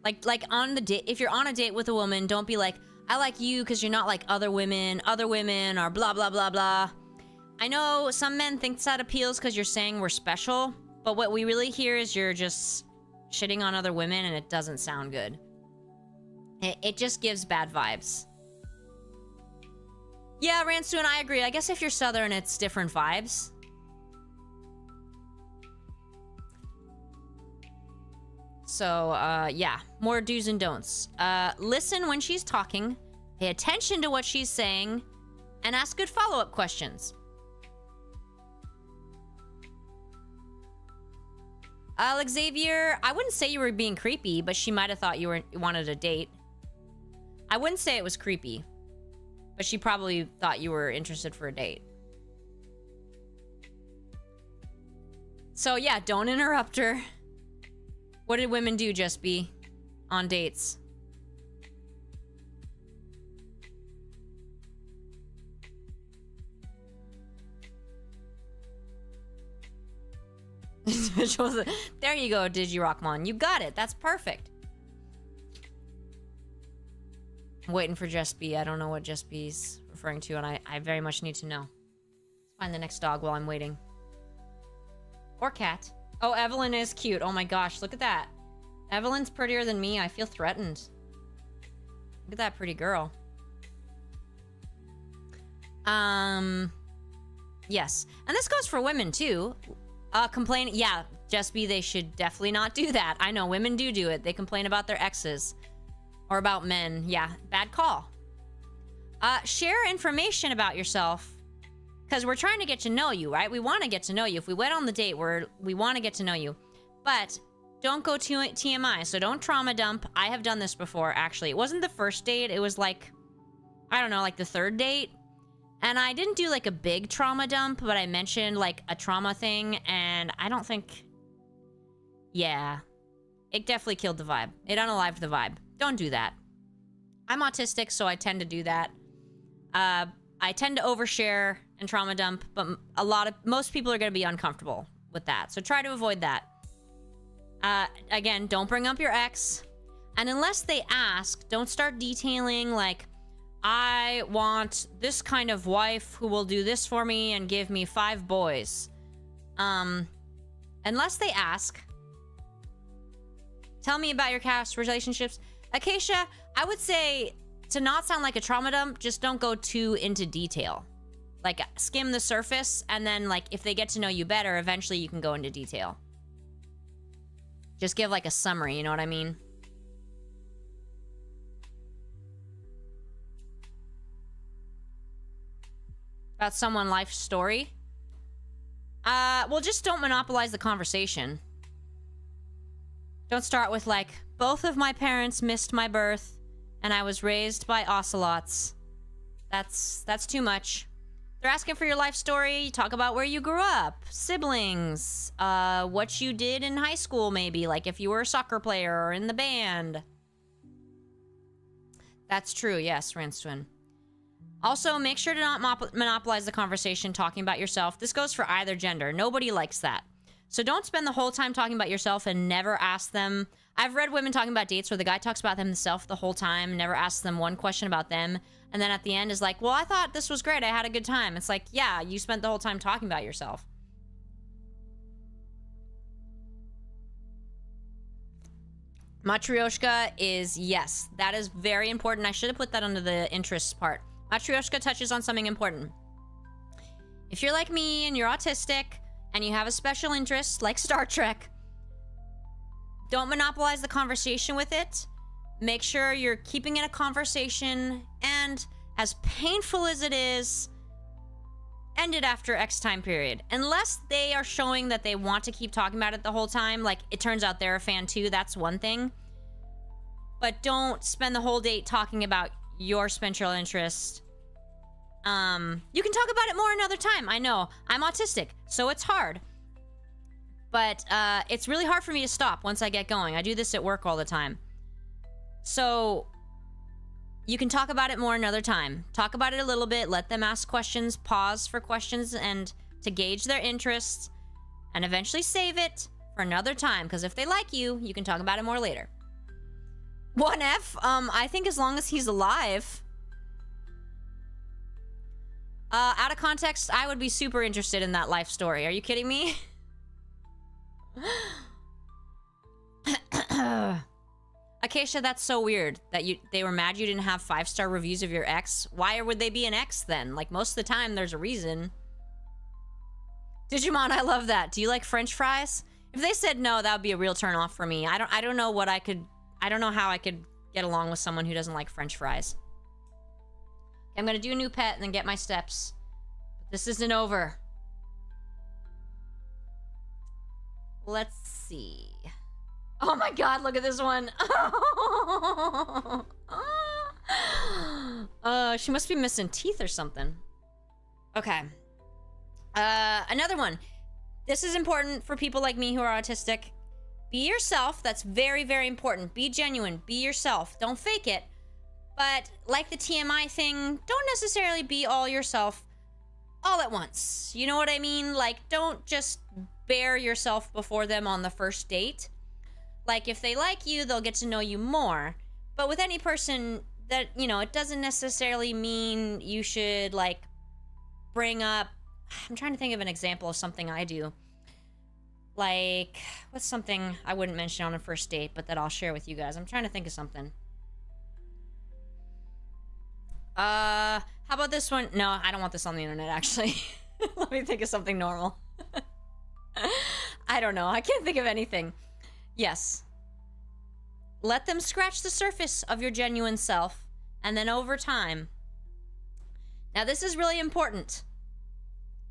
Like on the date, if you're on a date with a woman, don't be like, I like you because you're not like other women are blah, blah, blah, blah. I know some men think that appeals because you're saying we're special, but what we really hear is you're just shitting on other women and it doesn't sound good. It just gives bad vibes. Yeah, Ransoon, I agree. I guess if you're Southern, it's different vibes. So, yeah, more do's and don'ts. Listen when she's talking, pay attention to what she's saying, and ask good follow-up questions. Xavier, I wouldn't say you were being creepy, but she might have thought you wanted a date. I wouldn't say it was creepy, but she probably thought you were interested for a date. So yeah, don't interrupt her. What did women do, Just Be, on dates? There you go, DigiRockmon. You got it. That's perfect. I'm waiting for Just Be. I don't know what Just Be's referring to, and I very much need to know. Let's find the next dog while I'm waiting. Or cat. Oh, Evelyn is cute. Oh my gosh, look at that. Evelyn's prettier than me. I feel threatened. Look at that pretty girl. Yes. And this goes for women too. Complain, yeah, Just Be, they should definitely not do that. I know, women do it. They complain about their exes. Or about men. Yeah, bad call. Share information about yourself. Because we're trying to get to know you, right? We want to get to know you. If we went on the date, we want to get to know you. But don't go to TMI, so don't trauma dump. I have done this before, actually. It wasn't the first date. It was like, I don't know, like the third date. And I didn't do like a big trauma dump, but I mentioned like a trauma thing, and I don't think... Yeah. It definitely killed the vibe. It unalived the vibe. Don't do that. I'm autistic, so I tend to do that. I tend to overshare and trauma dump, but most people are going to be uncomfortable with that. So try to avoid that. Again, don't bring up your ex. And unless they ask, don't start detailing like, I want this kind of wife who will do this for me and give me 5 boys. Unless they ask. Tell me about your past relationships. Acacia, I would say, to not sound like a trauma dump, just don't go too into detail. Like, skim the surface, and then, like, if they get to know you better, eventually you can go into detail. Just give, like, a summary, you know what I mean? About someone's life story? Well, just don't monopolize the conversation. Don't start with, like, both of my parents missed my birth, and I was raised by ocelots. That's too much. They're asking for your life story. You talk about where you grew up, siblings, what you did in high school, maybe, like if you were a soccer player or in the band. That's true, yes, Ranstwin. Also, make sure to not monopolize the conversation talking about yourself. This goes for either gender. Nobody likes that. So don't spend the whole time talking about yourself and never ask them. I've read women talking about dates where the guy talks about themselves the whole time, never asks them one question about them, and then at the end is like, well, I thought this was great. I had a good time. It's like, yeah, you spent the whole time talking about yourself. Matryoshka is, yes, that is very important. I should have put that under the interests part. Matryoshka touches on something important. If you're like me and you're autistic and you have a special interest like Star Trek, don't monopolize the conversation with it. Make sure you're keeping it a conversation, and as painful as it is, end it after X time period. Unless they are showing that they want to keep talking about it the whole time, like it turns out they're a fan too, that's one thing. But don't spend the whole date talking about your special interest. You can talk about it more another time. I know, I'm autistic, so it's hard. But it's really hard for me to stop once I get going. I do this at work all the time. So you can talk about it more another time. Talk about it a little bit, let them ask questions, pause for questions and to gauge their interests, and eventually save it for another time, because if they like you, you can talk about it more later. 1F, I think as long as he's alive. Out of context, I would be super interested in that life story. Are you kidding me? Acacia, that's so weird that they were mad you didn't have 5-star reviews of your ex. Why would they be an ex then? Like, most of the time, there's a reason. Digimon, I love that. Do you like French fries? If they said no, that would be a real turn off for me. I don't know what I don't know how I could get along with someone who doesn't like French fries. I'm gonna do a new pet and then get my steps. But this isn't over. Let's see. Oh my god, look at this one. She must be missing teeth or something. Okay. Another one. This is important for people like me who are autistic. Be yourself. That's very, very important. Be genuine. Be yourself. Don't fake it. But like the TMI thing, don't necessarily be all yourself all at once. You know what I mean? Like, don't just bare yourself before them on the first date. Like, if they like you, they'll get to know you more. But with any person that, you know, it doesn't necessarily mean you should, like, bring up... I'm trying to think of an example of something I do. Like, what's something I wouldn't mention on a first date, but that I'll share with you guys? I'm trying to think of something. How about this one? No, I don't want this on the internet, actually. Let me think of something normal. I don't know. I can't think of anything. Yes. Let them scratch the surface of your genuine self, and then over time. Now, this is really important.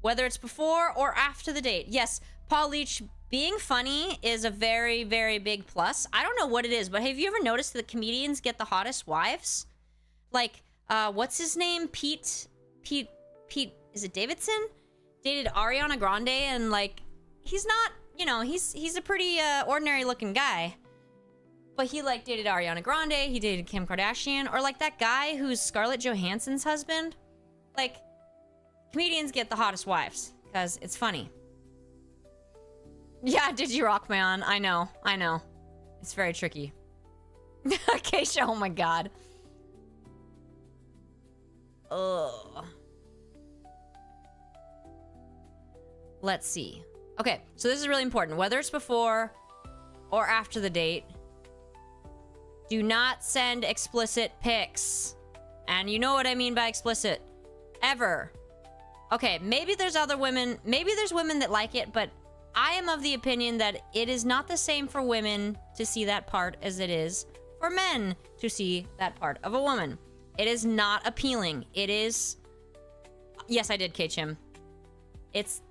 Whether it's before or after the date. Yes, Paul Leach, being funny is a very, very big plus. I don't know what it is, but have you ever noticed that comedians get the hottest wives? Like, what's his name? Pete, is it Davidson? Dated Ariana Grande, and, like, he's not, you know, he's a pretty, ordinary looking guy. But he, like, dated Ariana Grande, he dated Kim Kardashian, or, like, that guy who's Scarlett Johansson's husband. Like, comedians get the hottest wives, because it's funny. Yeah, did you rock my on? I know. It's very tricky. Keisha, oh my god. Ugh. Let's see. Okay, so this is really important. Whether it's before or after the date, do not send explicit pics. And you know what I mean by explicit. Ever. Okay, maybe there's other women, maybe there's women that like it, but I am of the opinion that it is not the same for women to see that part as it is for men to see that part of a woman. It is not appealing. It is... Yes, I did, K-Chim.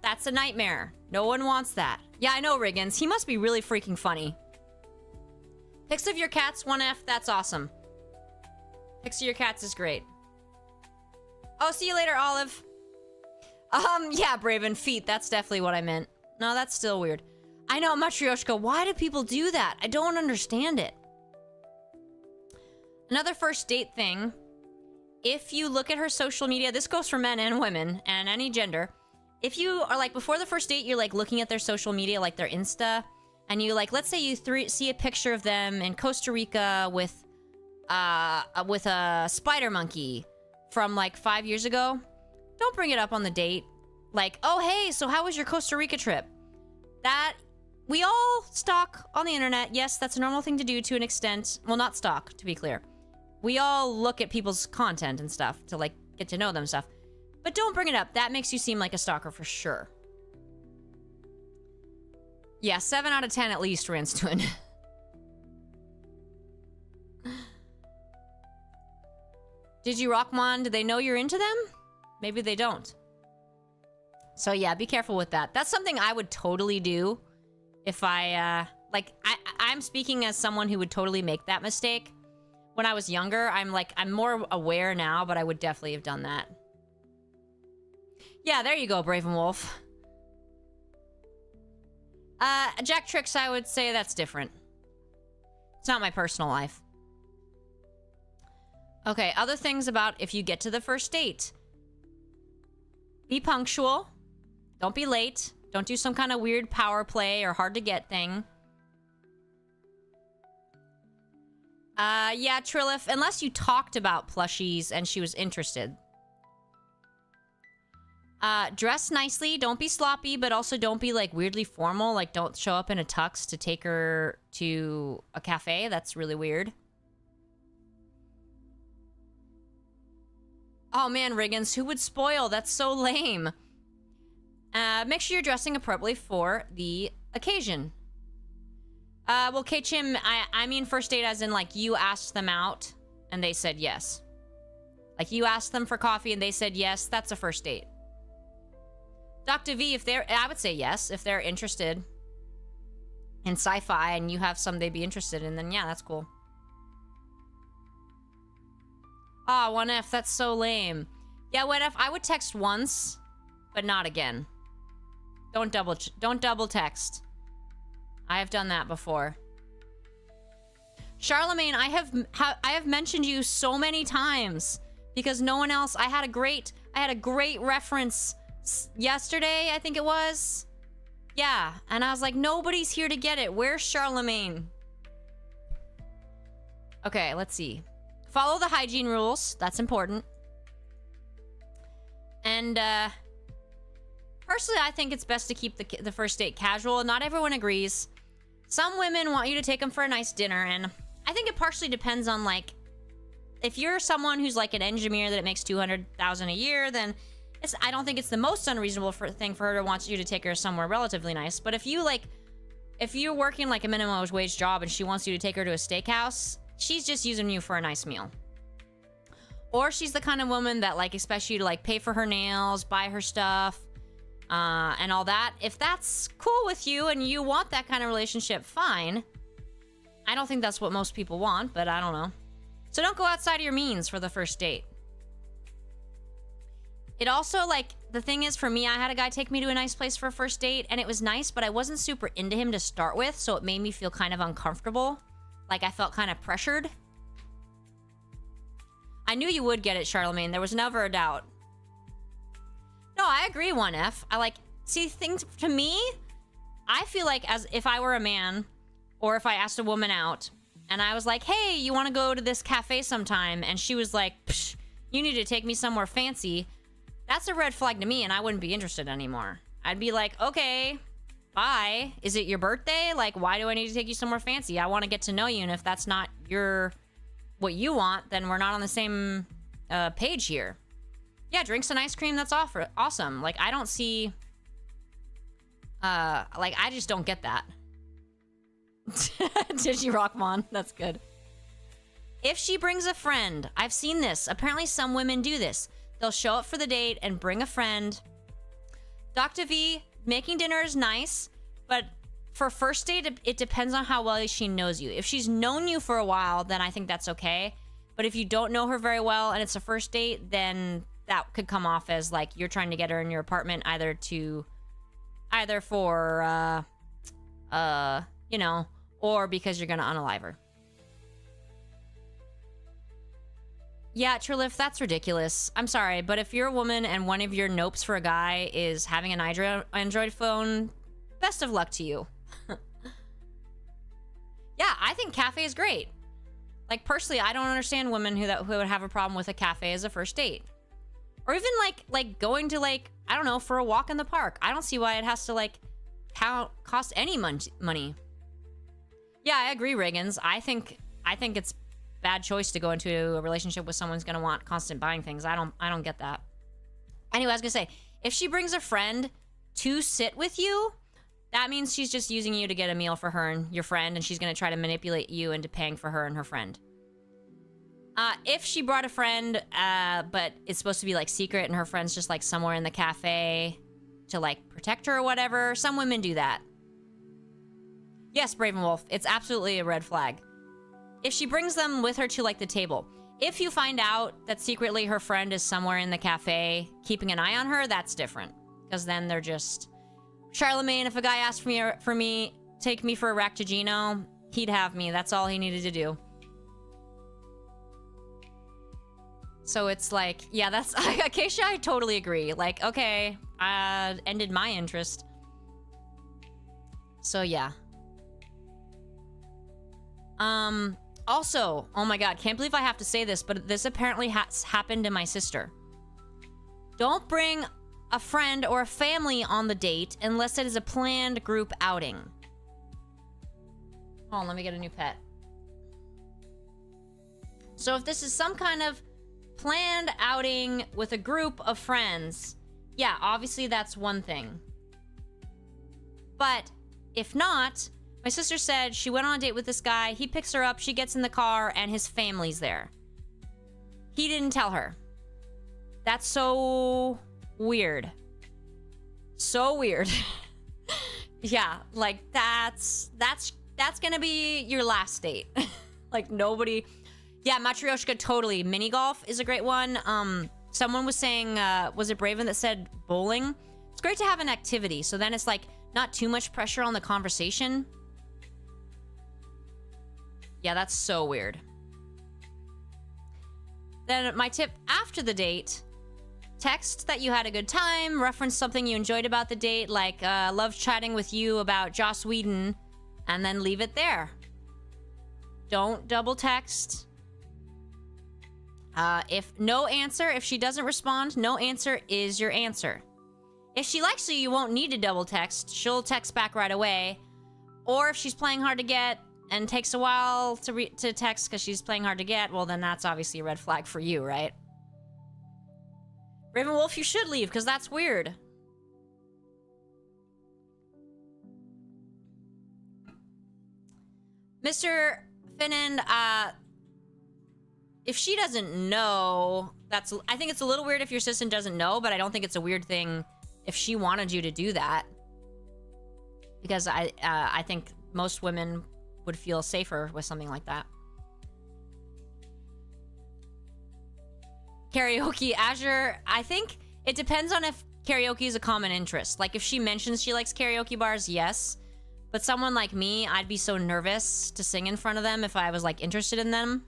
That's a nightmare. No one wants that. Yeah, I know, Rigginss. He must be really freaking funny. Pics of your cats, 1F, that's awesome. Pics of your cats is great. Oh, see you later, Olive. Yeah, Braven, feet, that's definitely what I meant. No, that's still weird. I know, Matryoshka, why do people do that? I don't understand it. Another first date thing, if you look at her social media, this goes for men and women, and any gender. If you are, like, before the first date, you're, like, looking at their social media, like their Insta, and you, like, let's say you see a picture of them in Costa Rica with a spider monkey from, like, 5 years ago. Don't bring it up on the date. Like, oh, hey, so how was your Costa Rica trip? That, we all stalk on the internet. Yes, that's a normal thing to do to an extent. Well, not stalk, to be clear. We all look at people's content and stuff to, like, get to know them and stuff. But don't bring it up. That makes you seem like a stalker for sure. Yeah, 7 out of 10 at least, Rinstwin. Did you rock Mon? Do they know you're into them? Maybe they don't. So yeah, be careful with that. That's something I would totally do if I, I'm speaking as someone who would totally make that mistake. When I was younger, I'm more aware now, but I would definitely have done that. Yeah, there you go, Braven Wolf. Jack Tricks, I would say that's different. It's not my personal life. Okay, other things about if you get to the first date. Be punctual. Don't be late. Don't do some kind of weird power play or hard to get thing. Yeah, Trilith, unless you talked about plushies and she was interested. Dress nicely. Don't be sloppy, but also don't be, like, weirdly formal. Like, don't show up in a tux to take her to a cafe. That's really weird. Oh, man, Rigginss, who would spoil? That's so lame. Make sure you're dressing appropriately for the occasion. Well, K-Chim, I mean first date as in, like, you asked them out and they said yes. Like, you asked them for coffee and they said yes, that's a first date. Dr. V, I would say yes, if they're interested in sci-fi and you have some they'd be interested in, then yeah, that's cool. Ah, 1F, that's so lame. Yeah, 1F, I would text once, but not again. Don't double text. I have done that before. Charlemagne, I have mentioned you so many times because no one else. I had a great reference yesterday, I think it was. Yeah, and I was like, nobody's here to get it. Where's Charlemagne? Okay, let's see. Follow the hygiene rules. That's important. And personally, I think it's best to keep the first date casual. Not everyone agrees. Some women want you to take them for a nice dinner, and I think it partially depends on, like, if you're someone who's like an engineer that it makes $200,000 a year, then I don't think it's the most unreasonable thing for her to want you to take her somewhere relatively nice. But if you're working like a minimum wage job and she wants you to take her to a steakhouse, she's just using you for a nice meal. Or she's the kind of woman that, like, expects you to, like, pay for her nails, buy her stuff, and all that. If that's cool with you and you want that kind of relationship, fine. I don't think that's what most people want, but I don't know. So don't go outside of your means for the first date. It also, like, the thing is, for me, I had a guy take me to a nice place for a first date, and it was nice, but I wasn't super into him to start with, so it made me feel kind of uncomfortable. Like, I felt kind of pressured. I knew you would get it, Charlemagne. There was never a doubt. No, I agree, 1F. See, things, to me, I feel like as if I were a man, or if I asked a woman out, and I was like, hey, you want to go to this cafe sometime? And she was like, psh, you need to take me somewhere fancy. That's a red flag to me, and I wouldn't be interested anymore. I'd be like, okay, bye. Is it your birthday? Like, why do I need to take you somewhere fancy? I want to get to know you, and if that's not what you want, then we're not on the same page here. Yeah, drinks and ice cream, that's awesome. Like, I don't see... I just don't get that. Digirockmon, that's good. If she brings a friend, I've seen this. Apparently some women do this. They'll show up for the date and bring a friend. Dr. V, making dinner is nice, but for first date, it depends on how well she knows you. If she's known you for a while, then I think that's okay. But if you don't know her very well and it's a first date, then that could come off as, like, you're trying to get her in your apartment either for, you know, or because you're gonna unalive her. Yeah, Trilif, that's ridiculous. I'm sorry, but if you're a woman and one of your nopes for a guy is having an Android phone, best of luck to you. Yeah, I think cafe is great. Like, personally, I don't understand women who would have a problem with a cafe as a first date. Or even, like going to, like, I don't know, for a walk in the park. I don't see why it has to, like, cost any money. Yeah, I agree, Rigginss. I think it's bad choice to go into a relationship with someone who's gonna want constant buying things. I don't get that. Anyway, I was gonna say, if she brings a friend to sit with you, that means she's just using you to get a meal for her and your friend, and she's gonna try to manipulate you into paying for her and her friend. If she brought a friend, but it's supposed to be, like, secret and her friend's just, like, somewhere in the cafe to, like, protect her or whatever, some women do that. Yes, Bravenwolf, it's absolutely a red flag. If she brings them with her to, like, the table. If you find out that secretly her friend is somewhere in the cafe keeping an eye on her, that's different. Because then they're just... Charlemagne, if a guy asked for me, take me for a Ractigino, he'd have me. That's all he needed to do. So it's like, yeah, that's... Acacia, I totally agree. Like, okay, ended my interest. So, yeah. Also, oh my god, can't believe I have to say this, but this apparently has happened to my sister. Don't bring a friend or a family on the date unless it is a planned group outing. Hold on, let me get a new pet. So if this is some kind of planned outing with a group of friends, yeah, obviously that's one thing. But if not, My sister said she went on a date with this guy. He picks her up. She gets in the car and his family's there. He didn't tell her. That's so weird. So weird. Yeah, like that's gonna be your last date. Like nobody. Yeah, Matryoshka, totally. Mini golf is a great one. Someone was saying, was it Braven that said bowling? It's great to have an activity, so then it's like not too much pressure on the conversation. Yeah, that's so weird. Then my tip after the date, text that you had a good time, reference something you enjoyed about the date, like love chatting with you about Joss Whedon, and then leave it there. Don't double text. If no answer, if she doesn't respond, no answer is your answer. If she likes you, you won't need to double text. She'll text back right away. Or if she's playing hard to get and takes a while to text because she's playing hard to get, well, then that's obviously a red flag for you, right? Ravenwolf, you should leave because that's weird. Mr. Finnan, if she doesn't know, I think it's a little weird if your sister doesn't know, but I don't think it's a weird thing if she wanted you to do that. Because I think most women would feel safer with something like that. Karaoke, Azure, I think it depends on if karaoke is a common interest. Like if she mentions she likes karaoke bars, yes. But someone like me, I'd be so nervous to sing in front of them if I was like interested in them.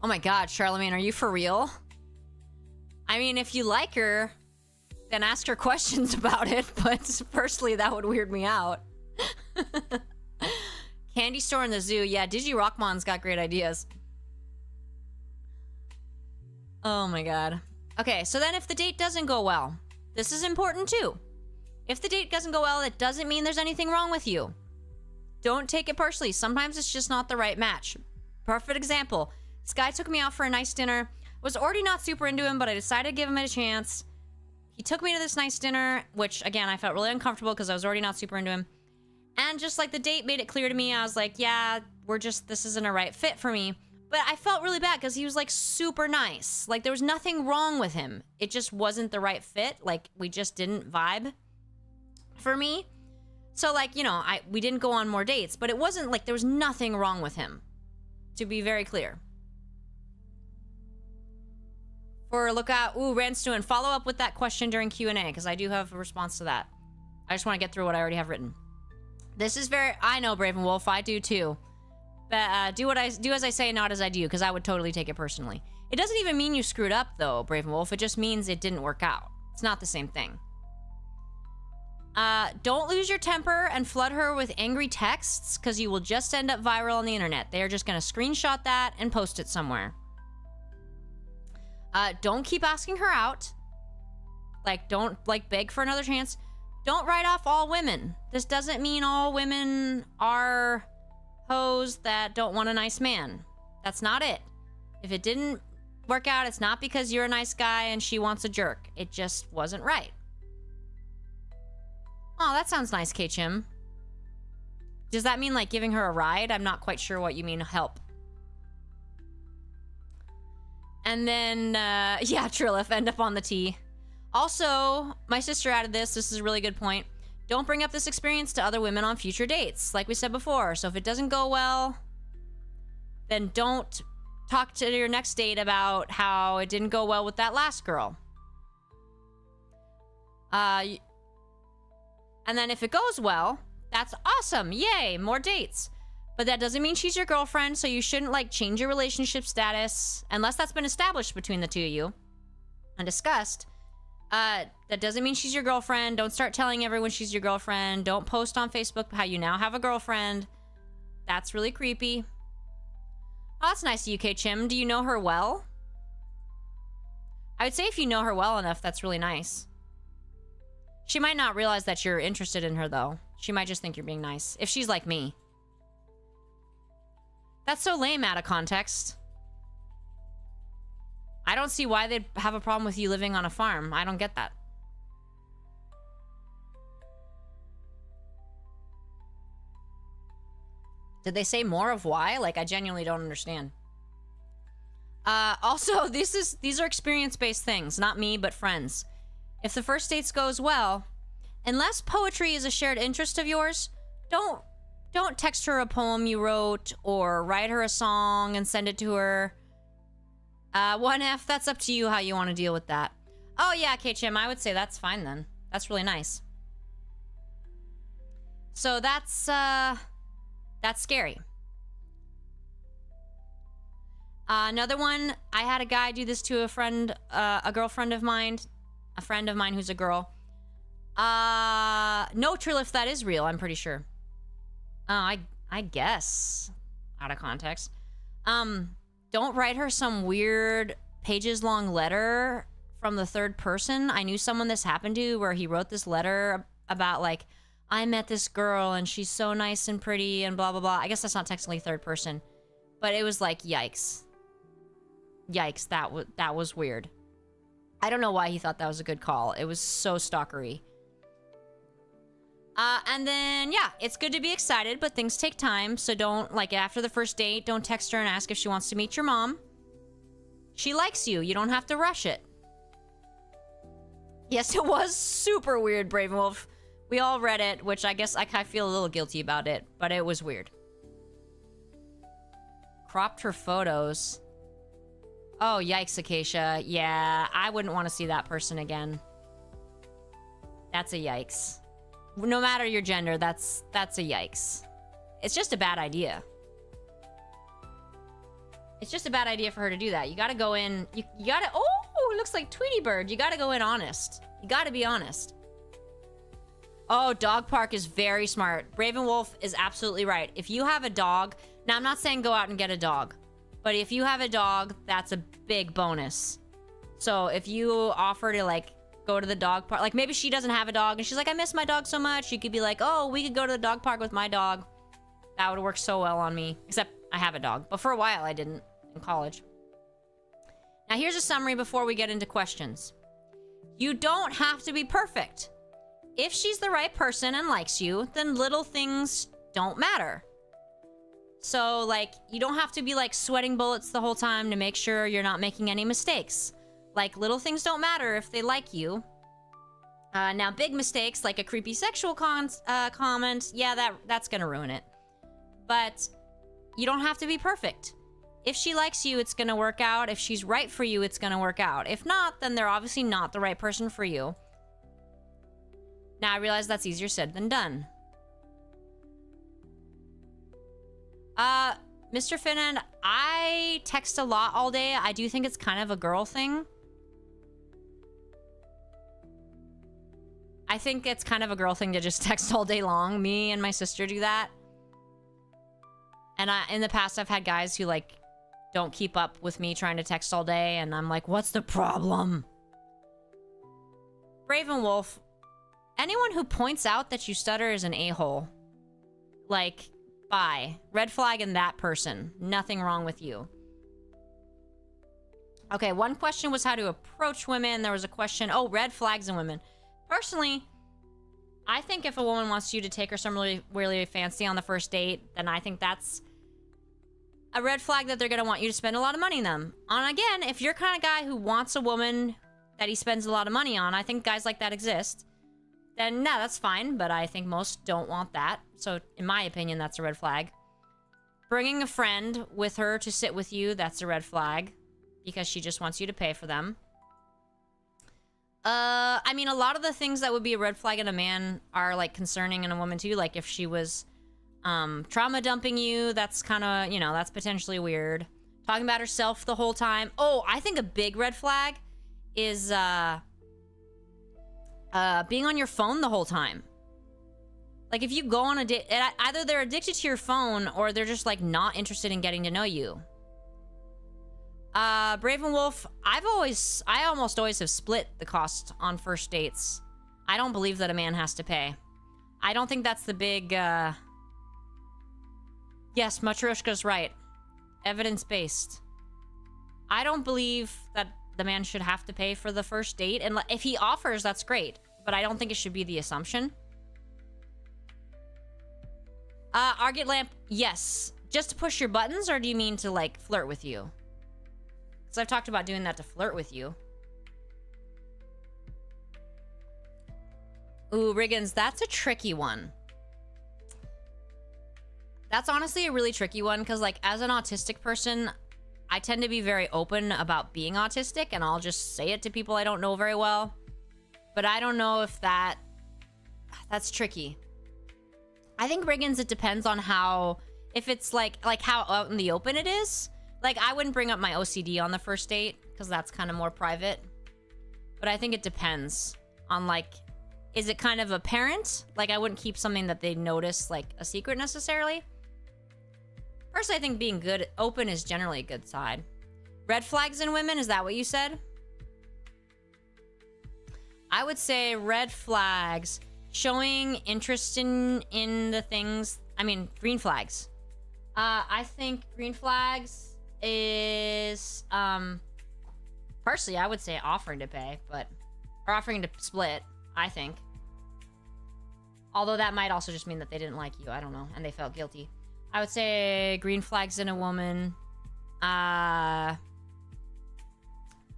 Oh my god, Charlemagne, are you for real? I mean, if you like her, then ask her questions about it, but personally, that would weird me out. Candy store in the zoo. Yeah, Digi-Rockmon's got great ideas. Oh my god. Okay, so then if the date doesn't go well, this is important too. If the date doesn't go well, it doesn't mean there's anything wrong with you. Don't take it personally. Sometimes it's just not the right match. Perfect example. This guy took me out for a nice dinner. Was already not super into him, but I decided to give him a chance. He took me to this nice dinner, which, again, I felt really uncomfortable because I was already not super into him. And just, like, the date made it clear to me. I was like, yeah, this isn't a right fit for me. But I felt really bad because he was, like, super nice. Like, there was nothing wrong with him. It just wasn't the right fit. Like, we just didn't vibe for me. So, like, you know, we didn't go on more dates. But it wasn't, like, there was nothing wrong with him. To be very clear. For look out, ooh, Randstew, and follow up with that question during Q&A, because I do have a response to that. I just want to get through what I already have written. This is very, I know, Braven Wolf, I do too. But do as I say, not as I do, because I would totally take it personally. It doesn't even mean you screwed up, though, Braven Wolf. It just means it didn't work out. It's not the same thing. Don't lose your temper and flood her with angry texts, because you will just end up viral on the internet. They are just going to screenshot that and post it somewhere. Don't keep asking her out. Like, don't, like, beg for another chance. Don't write off all women. This doesn't mean all women are hoes that don't want a nice man. That's not it. If it didn't work out, it's not because you're a nice guy and she wants a jerk. It just wasn't right. Oh, that sounds nice, K-Chim. Does that mean, like, giving her a ride? I'm not quite sure what you mean, help. And then, yeah, Trilith, end up on the tee. Also, my sister added this. This is a really good point. Don't bring up this experience to other women on future dates, like we said before. So if it doesn't go well, then don't talk to your next date about how it didn't go well with that last girl. And then if it goes well, that's awesome. Yay, more dates. But that doesn't mean she's your girlfriend, so you shouldn't, like, change your relationship status unless that's been established between the two of you and discussed. That doesn't mean she's your girlfriend. Don't start telling everyone she's your girlfriend. Don't post on Facebook how you now have a girlfriend. That's really creepy. Oh, that's nice of you, K-Chim. Do you know her well? I would say if you know her well enough, that's really nice. She might not realize that you're interested in her, though. She might just think you're being nice. If she's like me. That's so lame out of context. I don't see why they'd have a problem with you living on a farm. I don't get that. Did they say more of why? Like, I genuinely don't understand. Also, these are experience-based things, not me, but friends. If the first dates goes well, unless poetry is a shared interest of yours, don't text her a poem you wrote or write her a song and send it to her. 1F, that's up to you how you want to deal with that. Oh yeah, KCHM, I would say that's fine then. That's really nice. So that's scary. Another one, I had a guy do this to a friend, a girlfriend of mine, a friend of mine who's a girl. No, Trilith, that is real, I'm pretty sure. I guess. Out of context. Don't write her some weird pages-long letter from the third person. I knew someone this happened to where he wrote this letter about, like, I met this girl and she's so nice and pretty and blah, blah, blah. I guess that's not technically third person. But it was like, yikes. Yikes, that was weird. I don't know why he thought that was a good call. It was so stalkery. And then, yeah, it's good to be excited, but things take time. So don't, like, after the first date, don't text her and ask if she wants to meet your mom. She likes you. You don't have to rush it. Yes, it was super weird, Bravenwolf. We all read it, which I guess I kind of feel a little guilty about it, but it was weird. Cropped her photos. Oh, yikes, Acacia. Yeah, I wouldn't want to see that person again. That's a yikes. No matter your gender, that's a yikes. It's just a bad idea. It's just a bad idea for her to do that. You gotta go in, you gotta, oh, it looks like Tweety Bird. You gotta go in honest. You gotta be honest. Oh, dog park is very smart. Bravenwolf is absolutely right. If you have a dog, now I'm not saying go out and get a dog, but if you have a dog, that's a big bonus. So if you offer to, like, go to the dog park, like maybe she doesn't have a dog and she's like, I miss my dog so much. You could be like, oh, we could go to the dog park with my dog. That would work so well on me. Except I have a dog, but for a while I didn't in college. Now here's a summary before we get into questions. You don't have to be perfect. If she's the right person and likes you, then little things don't matter. So, like, you don't have to be, like, sweating bullets the whole time to make sure you're not making any mistakes. Like, little things don't matter if they like you. Now, big mistakes, like a creepy sexual comment, yeah, that's gonna ruin it. But you don't have to be perfect. If she likes you, it's gonna work out. If she's right for you, it's gonna work out. If not, then they're obviously not the right person for you. Now, I realize that's easier said than done. Mr. Finnan, I text a lot all day. I do think it's kind of a girl thing. I think it's kind of a girl thing to just text all day long. Me and my sister do that. And in the past, I've had guys who, like, don't keep up with me trying to text all day, and I'm like, what's the problem? Ravenwolf, anyone who points out that you stutter is an a-hole. Like, bye. Red flag in that person. Nothing wrong with you. Okay, one question was how to approach women. There was a question, oh, red flags in women. Personally, I think if a woman wants you to take her somewhere really, really fancy on the first date, then I think that's a red flag that they're going to want you to spend a lot of money on them. And again, if you're kind of guy who wants a woman that he spends a lot of money on, I think guys like that exist, then no, that's fine, but I think most don't want that. So in my opinion, that's a red flag. Bringing a friend with her to sit with you, that's a red flag, because she just wants you to pay for them. I mean, a lot of the things that would be a red flag in a man are, like, concerning in a woman too. Like, if she was trauma dumping you, that's kind of, you know, that's potentially weird. Talking about herself the whole time. Oh, I think a big red flag is being on your phone the whole time. Like, if you go on a date, either they're addicted to your phone or they're just, like, not interested in getting to know you. Bravenwolf, I almost always have split the cost on first dates. I don't believe that a man has to pay. I don't think that's the big, yes, Matryoshka's right. Evidence-based. I don't believe that the man should have to pay for the first date, and if he offers, that's great, but I don't think it should be the assumption. Argent lamp, yes. Just to push your buttons, or do you mean to, like, flirt with you? Because I've talked about doing that to flirt with you. Ooh, Rigginss, that's a tricky one. That's honestly a really tricky one, because, like, as an autistic person, I tend to be very open about being autistic, and I'll just say it to people I don't know very well. But I don't know if that's tricky. I think Rigginss, it depends on how, if it's like how out in the open it is. Like, I wouldn't bring up my OCD on the first date, because that's kind of more private. But I think it depends on, like, is it kind of apparent? Like, I wouldn't keep something that they notice, like, a secret necessarily. Personally, I think being good, open is generally a good side. Red flags in women, is that what you said? I would say red flags, showing interest in the things, I mean, green flags. I think green flags is, personally, I would say offering to pay, or offering to split, I think. Although that might also just mean that they didn't like you, I don't know, and they felt guilty. I would say green flags in a woman.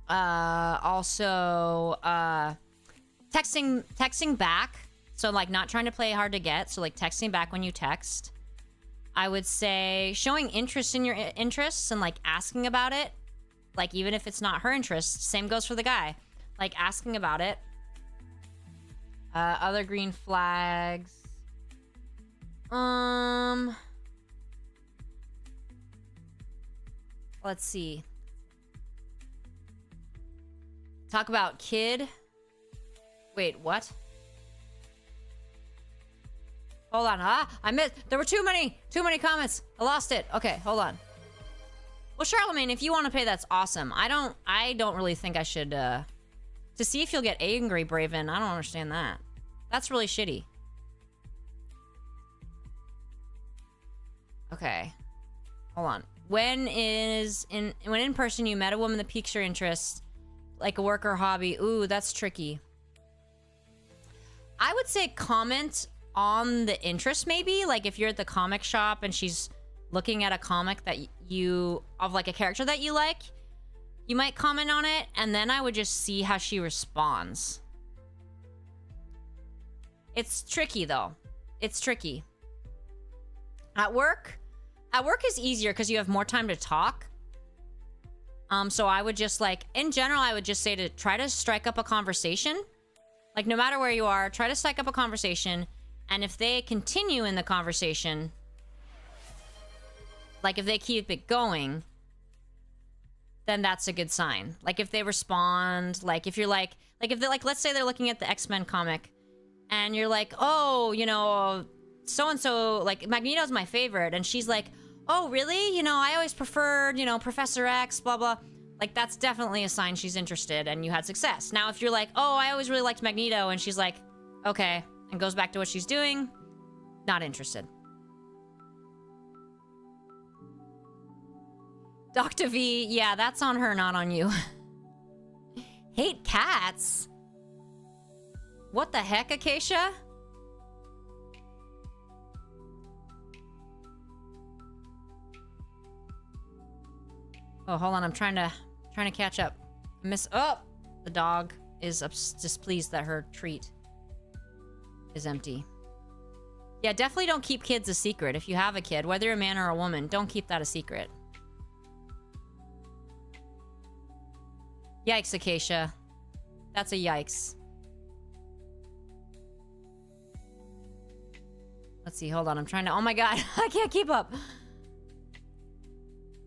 Also, texting back. So, like, not trying to play hard to get. So, like, texting back when you text. I would say showing interest in your interests and, like, asking about it. Like, even if it's not her interest. Same goes for the guy. Like, asking about it. Other green flags. Let's see. Talk about kid. Wait, what? Hold on. I missed. There were too many comments. I lost it. Okay, hold on. Well, Charlemagne, if you want to pay, that's awesome. I don't really think I should, to see if you'll get angry, Braven. I don't understand that. That's really shitty. Okay. Hold on. When in person you met a woman that piques your interest, like a work or hobby, ooh, that's tricky. I would say comment on the interest, maybe. Like, if you're at the comic shop and she's looking at a comic that of like a character that you like, you might comment on it, and then I would just see how she responds. It's tricky, though. It's tricky. At work is easier because you have more time to talk. So I would just, like, in general, I would just say to try to strike up a conversation. Like, no matter where you are, try to strike up a conversation. And if they continue in the conversation, like, if they keep it going, then that's a good sign. Like, if they respond, like, if you're like if they're like, let's say they're looking at the X-Men comic, and you're like, oh, you know, so-and-so, like, Magneto's my favorite, and she's like, oh, really? You know, I always preferred, you know, Professor X, blah, blah. Like, that's definitely a sign she's interested and you had success. Now, if you're like, oh, I always really liked Magneto, and she's like, okay, and goes back to what she's doing, not interested. Dr. V, yeah, that's on her, not on you. Hate cats? What the heck, Acacia? Oh, hold on. I'm trying to catch up. Oh, the dog is displeased that her treat is empty. Yeah, definitely don't keep kids a secret. If you have a kid, whether you're a man or a woman, don't keep that a secret. Yikes, Acacia. That's a yikes. Let's see. Hold on. I'm trying to... Oh my god. I can't keep up.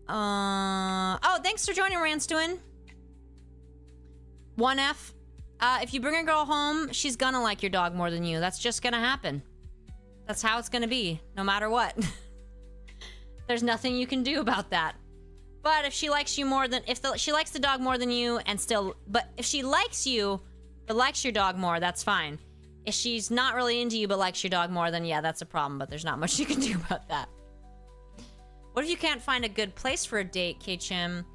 Oh, thanks for joining, Ranstuin. 1F. If you bring a girl home, she's gonna like your dog more than you. That's just gonna happen. That's how it's gonna be, no matter what. There's nothing you can do about that. But if she likes you more than... she likes the dog more than you and still... But if she likes you, but likes your dog more, that's fine. If she's not really into you but likes your dog more, then yeah, that's a problem. But there's not much you can do about that. What if you can't find a good place for a date, K-Chim?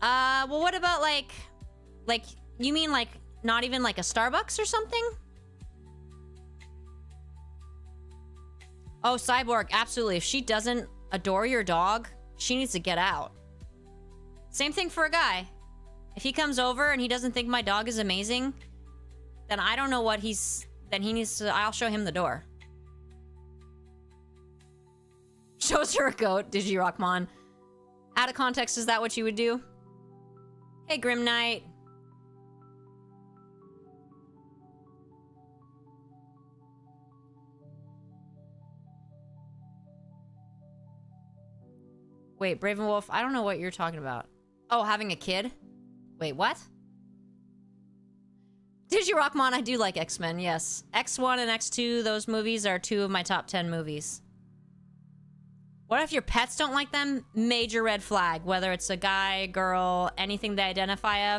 Well, what about, like, you mean, like, not even, like, a Starbucks or something? Oh, Cyborg, absolutely. If she doesn't adore your dog, she needs to get out. Same thing for a guy. If he comes over and he doesn't think my dog is amazing, then I don't know what he's... Then he needs to... I'll show him the door. Shows her a goat, Digirockmon. Out of context, is that what you would do? Hey, Grim Knight. Wait, Bravenwolf, I don't know what you're talking about. Oh, having a kid? Wait, what? Digirockmon, I do like X-Men, yes. X1 and X2, those movies are 2 of my top 10 movies. What if your pets don't like them? Major red flag, whether it's a guy, girl, anything they identify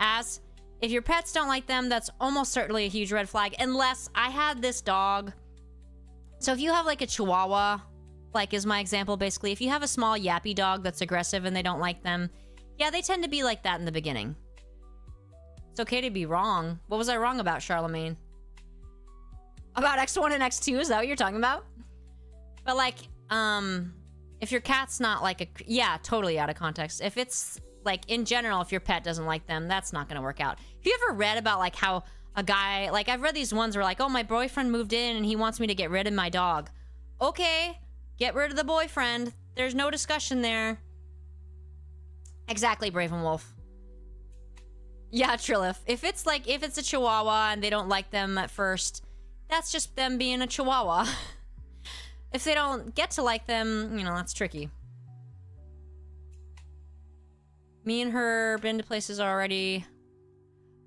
as. If your pets don't like them, that's almost certainly a huge red flag, unless I had this dog. So if you have like a Chihuahua, like is my example basically, if you have a small yappy dog that's aggressive and they don't like them, yeah, they tend to be like that in the beginning. It's okay to be wrong. What was I wrong about, Charlemagne? About X1 and X2, is that what you're talking about? But like, if your cat's not like a... Yeah, totally out of context. If it's, like, in general, if your pet doesn't like them, that's not gonna work out. Have you ever read about, like, how a guy... Like, I've read these ones where, like, oh, my boyfriend moved in and he wants me to get rid of my dog. Okay, get rid of the boyfriend. There's no discussion there. Exactly, Bravenwolf. Yeah, Trilith. If it's, like, if it's a Chihuahua and they don't like them at first, that's just them being a Chihuahua. If they don't get to like them, you know, that's tricky. Me and her been to places already.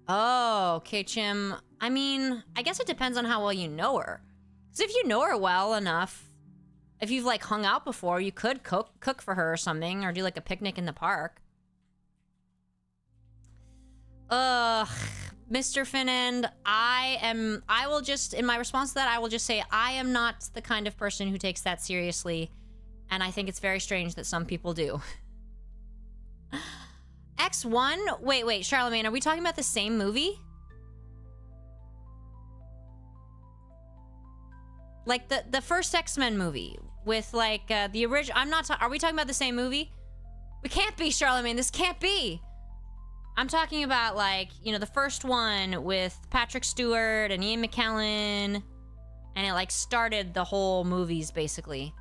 Oh, okay, Chim. I mean, I guess it depends on how well you know her. Because if you know her well enough, if you've, like, hung out before, you could cook for her or something, or do, like, a picnic in the park. Ugh, Mr. Finland, I will just, in my response to that, I will just say, I am not the kind of person who takes that seriously, and I think it's very strange that some people do. X1? Wait, Charlemagne, are we talking about the same movie? Like, the first X-Men movie, with, like, the original, are we talking about the same movie? We can't be, Charlemagne, this can't be! I'm talking about, like, you know, the first one with Patrick Stewart and Ian McKellen, and it, like, started the whole movies, basically.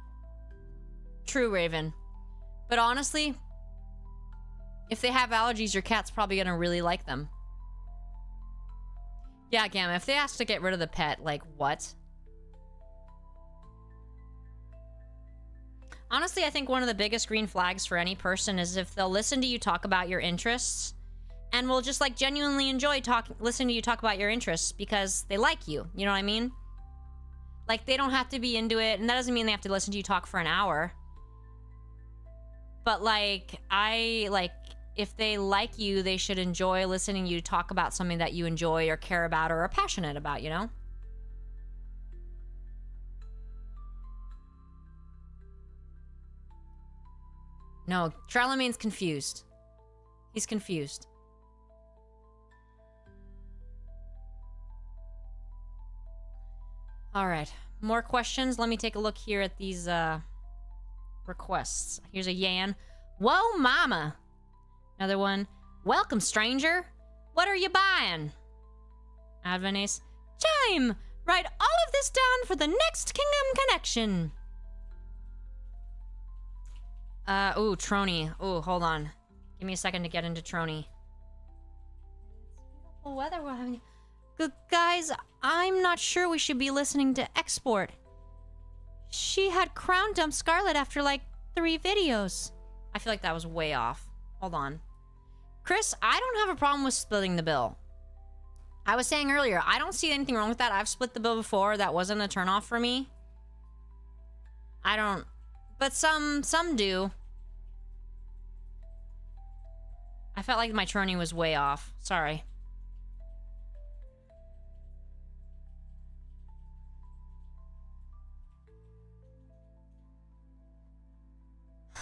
True, Raven. But honestly, if they have allergies, your cat's probably gonna really like them. Yeah, Gamma, if they ask to get rid of the pet, like, what? Honestly, I think one of the biggest green flags for any person is if they'll listen to you talk about your interests, and will just, like, genuinely enjoy listening to you talk about your interests because they like you. You know what I mean? Like, they don't have to be into it, and that doesn't mean they have to listen to you talk for an hour. But, like, if they like you, they should enjoy listening to you talk about something that you enjoy or care about or are passionate about, you know? No, Charlemagne's confused. He's confused. Alright, more questions. Let me take a look here at these, requests. Here's a Yan. Whoa, mama! Another one. Welcome, stranger! What are you buying? Advenace. Chime! Write all of this down for the next Kingdom Connection! Ooh, Trony. Ooh, hold on. Give me a second to get into Trony. Beautiful weather we're having. Good guys, I'm not sure we should be listening to Export. She had crown dump Scarlet after like 3 videos. I feel like that was way off. Hold on. Chris, I don't have a problem with splitting the bill. I was saying earlier, I don't see anything wrong with that. I've split the bill before. That wasn't a turnoff for me. I don't... But some do. I felt like my Trony was way off. Sorry.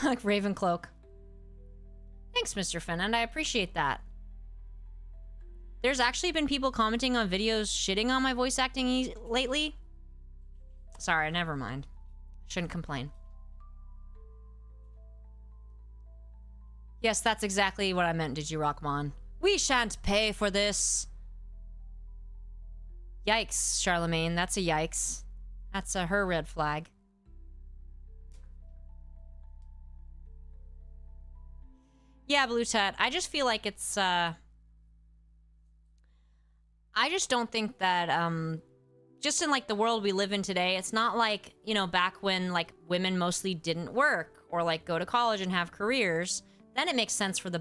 Like Ravencloak. Thanks, Mr. Fennand. I appreciate that. There's actually been people commenting on videos shitting on my voice acting lately. Sorry, never mind. Shouldn't complain. Yes, that's exactly what I meant, Digirockmon. We shan't pay for this. Yikes, Charlemagne. That's a yikes. That's her red flag. Yeah, Blue Tut. I just feel like it's, I just don't think that, just in, like, the world we live in today, it's not like, you know, back when, like, women mostly didn't work or, like, go to college and have careers. Then it makes sense for the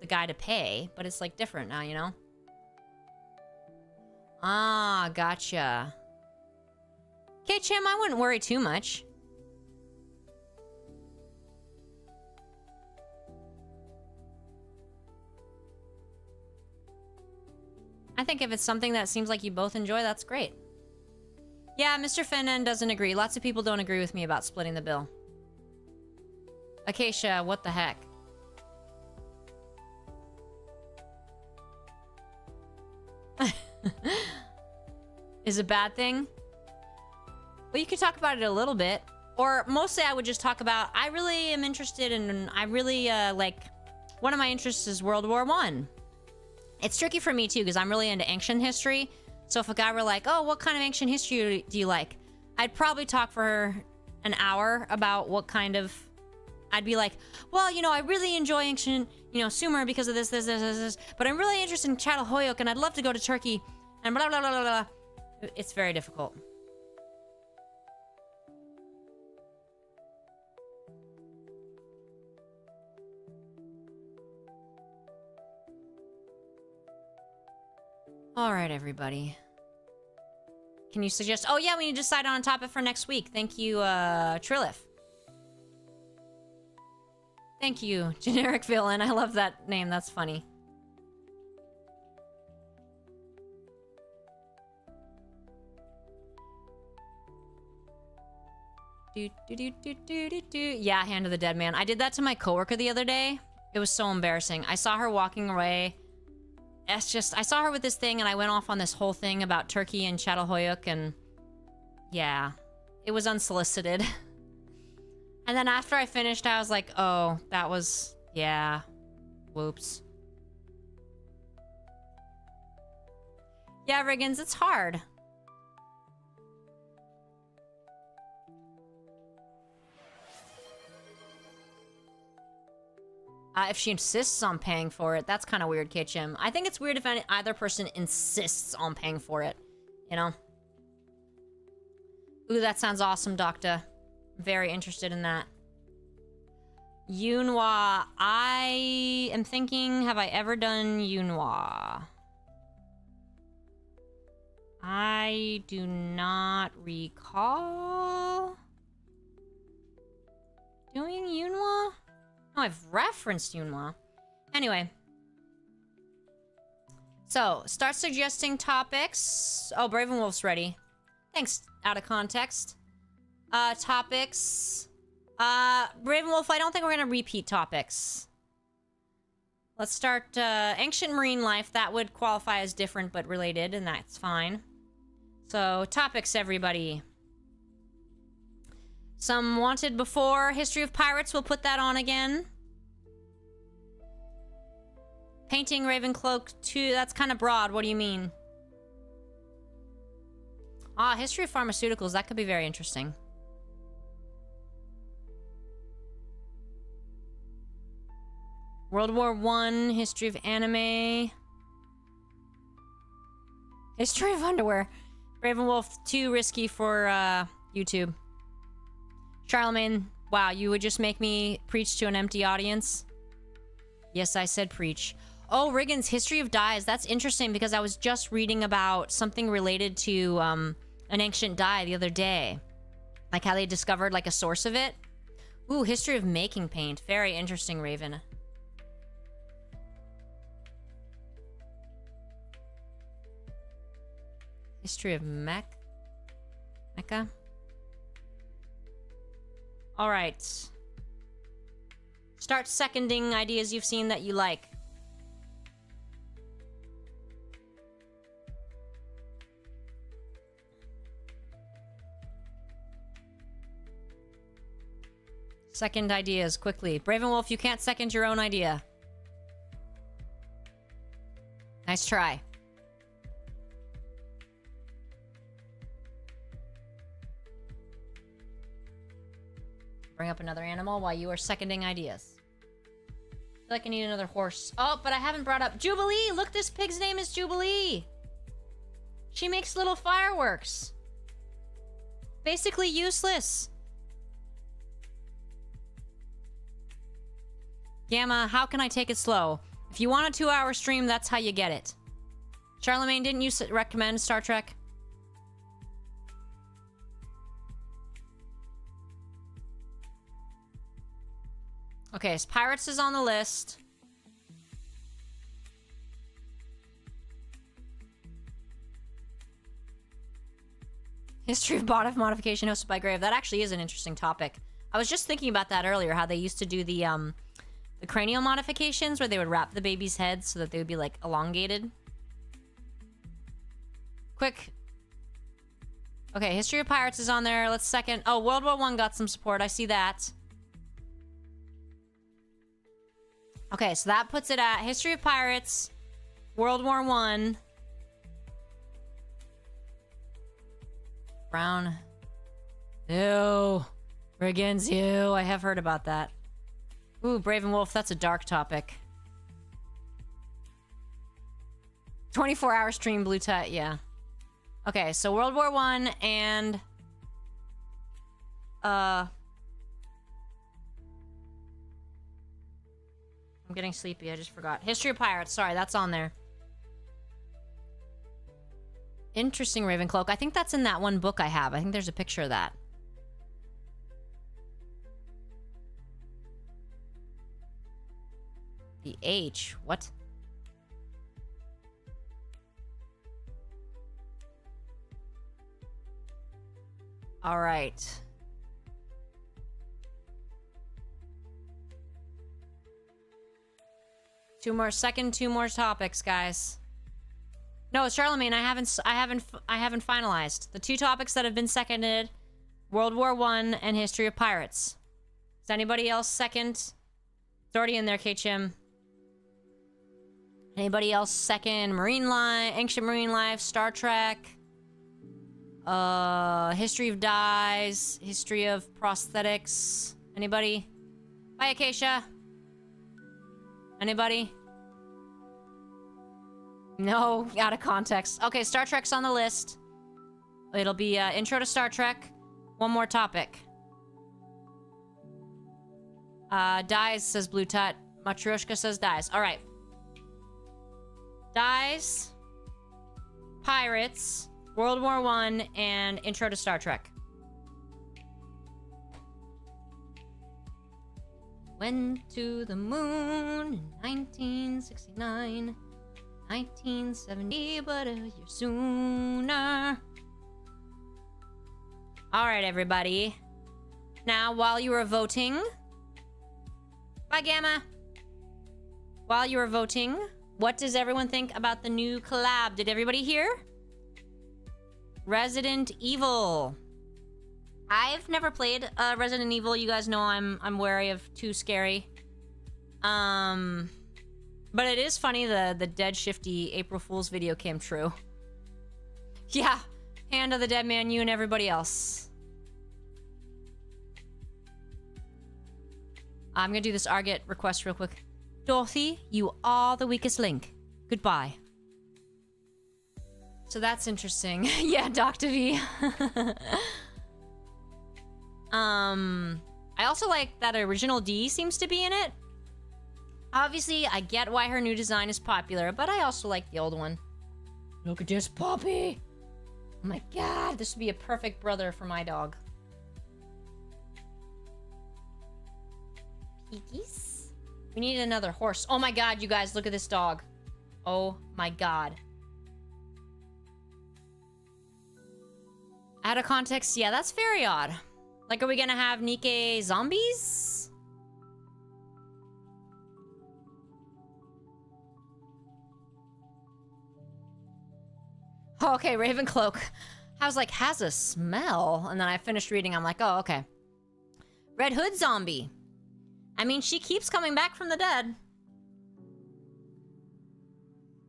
guy to pay, but it's, like, different now, you know? Ah, gotcha. Okay, Chim, I wouldn't worry too much. I think if it's something that seems like you both enjoy, that's great. Yeah, Mr. Finnan doesn't agree. Lots of people don't agree with me about splitting the bill. Acacia, what the heck? Is a bad thing? Well, you could talk about it a little bit. Or mostly I would just talk about, I really am interested in, I really, like, one of my interests is World War I. It's tricky for me, too, because I'm really into ancient history. So if a guy were like, oh, what kind of ancient history do you like? I'd probably talk for an hour about what kind of... I'd be like, well, you know, I really enjoy ancient, you know, Sumer because of this, but I'm really interested in Çatalhöyük, and I'd love to go to Turkey, and blah, blah, blah, blah, blah. It's very difficult. All right, everybody. Can you suggest... Oh, yeah, we need to decide on a topic for next week. Thank you, Trilith. Thank you, generic villain. I love that name. That's funny. Yeah, Hand of the Dead Man. I did that to my coworker the other day. It was so embarrassing. I saw her walking away. It's just, I saw her with this thing and I went off on this whole thing about Turkey and Çatalhöyük, and yeah, it was unsolicited. And then after I finished, I was like, oh, that was, yeah, whoops. Yeah, Rigginss, it's hard. If she insists on paying for it, that's kind of weird, Kitchim. I think it's weird if either person insists on paying for it, you know? Ooh, that sounds awesome, Doctor. Very interested in that. Yunhua. I am thinking, have I ever done Yunhua? I do not recall doing Yunhua. Oh, I've referenced Yunhua. Anyway. So, start suggesting topics. Oh, Bravenwolf's ready. Thanks, out of context. Topics. Bravenwolf, I don't think we're gonna repeat topics. Let's start, ancient marine life. That would qualify as different but related, and that's fine. So, topics, everybody. Some wanted before. History of pirates, we'll put that on again. Painting Ravencloak 2, that's kind of broad. What do you mean? Ah, history of pharmaceuticals, that could be very interesting. World War I, history of anime. History of underwear. Ravenwolf, too risky for YouTube. Charlemagne, wow, you would just make me preach to an empty audience? Yes, I said preach. Oh, Rigginss, history of dyes. That's interesting because I was just reading about something related to an ancient dye the other day. Like how they discovered like a source of it. Ooh, history of making paint. Very interesting, Raven. History of Mecca? All right. Start seconding ideas you've seen that you like. Second ideas, quickly. Bravenwolf, you can't second your own idea. Nice try. Bring up another animal while you are seconding ideas. I feel like I need another horse. Oh, but I haven't brought up Jubilee! Look, this pig's name is Jubilee! She makes little fireworks. Basically useless. Gamma, how can I take it slow? If you want a 2-hour stream, that's how you get it. Charlemagne, didn't you recommend Star Trek? Okay, so Pirates is on the list. History of bot modification hosted by Grave. That actually is an interesting topic. I was just thinking about that earlier, how they used to do the cranial modifications where they would wrap the baby's head so that they would be, like, elongated. Quick. Okay, History of Pirates is on there. Let's second. Oh, World War I got some support. I see that. Okay, so that puts it at History of Pirates, World War I. Brown. Ew. Rigginss, ew. I have heard about that. Ooh, Bravenwolf, that's a dark topic. 24-hour stream, blue tie, yeah. Okay, so World War I and... I'm getting sleepy, I just forgot. History of Pirates, sorry, that's on there. Interesting, Ravencloak. I think that's in that one book I have. I think there's a picture of that. The H, what? All right. Two more topics, guys. No, Charlemagne, I haven't finalized. The 2 topics that have been seconded, World War I and History of Pirates. Does anybody else second? It's already in there, K-Chim. Anybody else second? Marine Life, Ancient Marine Life, Star Trek, History of Dyes, History of Prosthetics. Anybody? Bye, Acacia. Anybody? No, out of context. Okay, Star Trek's on the list. It'll be intro to Star Trek. One more topic. Dyes says Blue Tut. Matryoshka says Dyes. All right. Dyes, Pirates, World War I, and intro to Star Trek. Went to the moon in 1969, 1970, but a year sooner. All right, everybody. Now, while you are voting... Bye, Gamma. While you are voting, what does everyone think about the new collab? Did everybody hear? Resident Evil. I've never played Resident Evil. You guys know I'm wary of too scary. But it is funny the Dead Shifty April Fool's video came true. Yeah, Hand of the Dead Man, you and everybody else. I'm gonna do this Arget request real quick. Dorothy, you are the weakest link. Goodbye. So that's interesting. Yeah, Dr. V. I also like that original D seems to be in it. Obviously, I get why her new design is popular, but I also like the old one. Look at this puppy. Oh my god, this would be a perfect brother for my dog. Peekies? We need another horse. Oh my god, you guys, look at this dog. Oh my god. Out of context, yeah, that's very odd. Like, are we gonna have Nikke zombies? Oh, okay, Ravencloak. I was like, has a smell. And then I finished reading, I'm like, oh, okay. Red Hood zombie. I mean, she keeps coming back from the dead.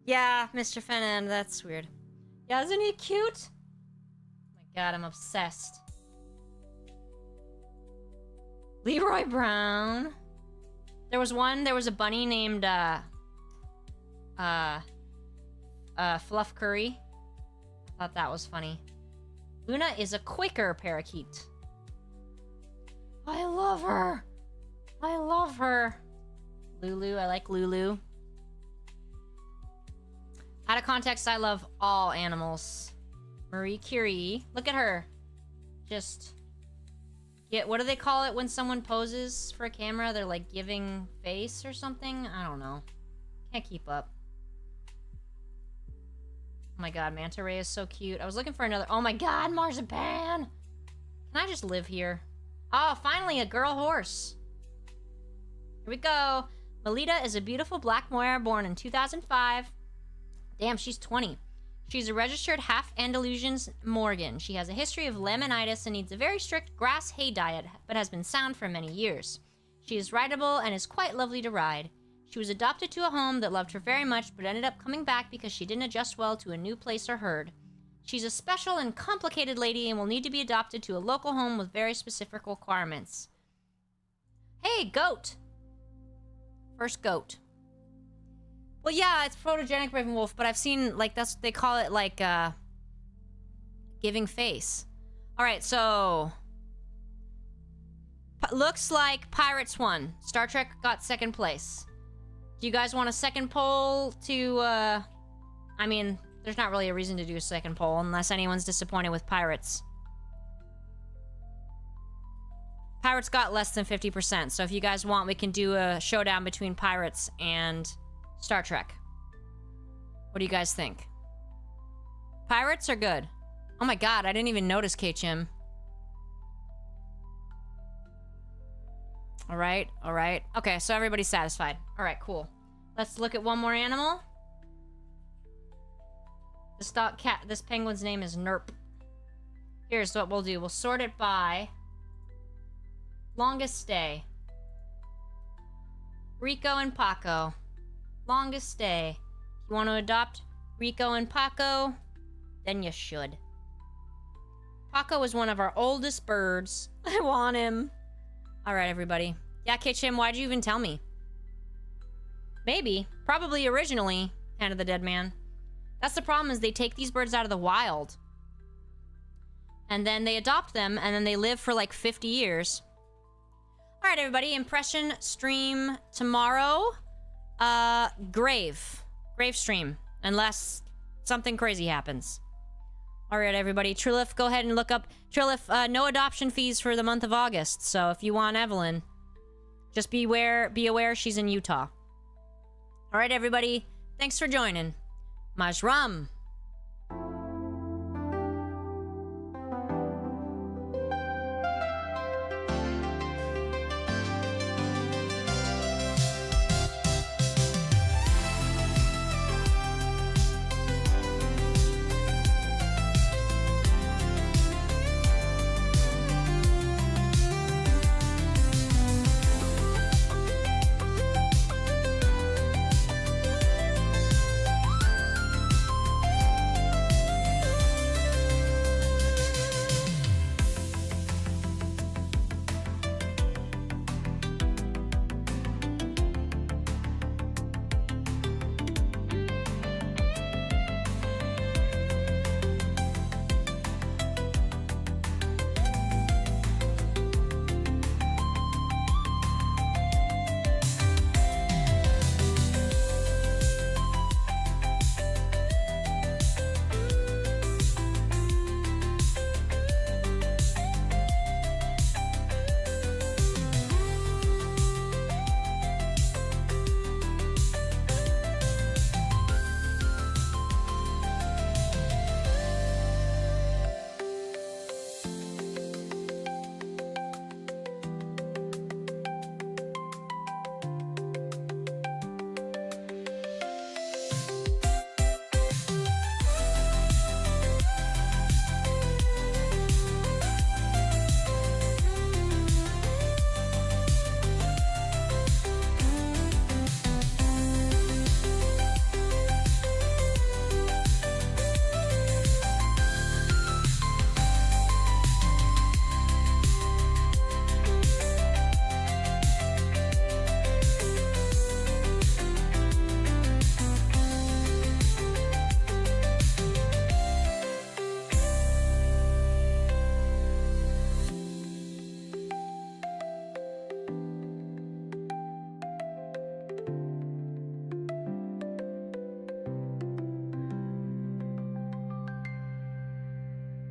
Yeah, Mr. Fennand, that's weird. Yeah, isn't he cute? Oh my god, I'm obsessed. Leroy Brown. There was a bunny named, Fluff Curry. I thought that was funny. Luna is a Quaker parakeet. I love her. I love her. Lulu, I like Lulu. Out of context, I love all animals. Marie Curie. Look at her. Just... what do they call it when someone poses for a camera? They're like giving face or something? I don't know. Can't keep up. Oh my god, Manta Ray is so cute. I was looking for another... Oh my god, Marzipan! Can I just live here? Oh, finally, a girl horse. Here we go. Melita is a beautiful black Moira born in 2005. Damn, she's 20. She's a registered half-Andalusian Morgan. She has a history of laminitis and needs a very strict grass hay diet, but has been sound for many years. She is rideable and is quite lovely to ride. She was adopted to a home that loved her very much, but ended up coming back because she didn't adjust well to a new place or herd. She's a special and complicated lady and will need to be adopted to a local home with very specific requirements. Hey, goat! First goat. Well, yeah, it's photogenic Raven Wolf, but I've seen, like, they call it, like, giving face. Alright, so... looks like Pirates won. Star Trek got second place. Do you guys want a second poll to, I mean, there's not really a reason to do a second poll unless anyone's disappointed with Pirates. Pirates got less than 50%, so if you guys want, we can do a showdown between Pirates and Star Trek. What do you guys think? Pirates are good. Oh my god, I didn't even notice K-Chim. Alright, alright. Okay, so everybody's satisfied. Alright, cool. Let's look at one more animal. This penguin's name is Nerp. Here's what we'll do. We'll sort it by longest stay. Rico and Paco. Longest stay. If you want to adopt Rico and Paco, then you should. Paco is one of our oldest birds. I want him. Alright, everybody. Yeah, K-Chim, why'd you even tell me? Maybe. Probably originally, Hand of the Dead Man. That's the problem, is they take these birds out of the wild. And then they adopt them, and then they live for like 50 years. Alright, everybody. Impression stream tomorrow. Grave stream. Unless something crazy happens. Alright, everybody. Trilith, go ahead and look up... Trilith, no adoption fees for the month of August. So if you want Evelyn, just be aware she's in Utah. Alright, everybody. Thanks for joining. Majram.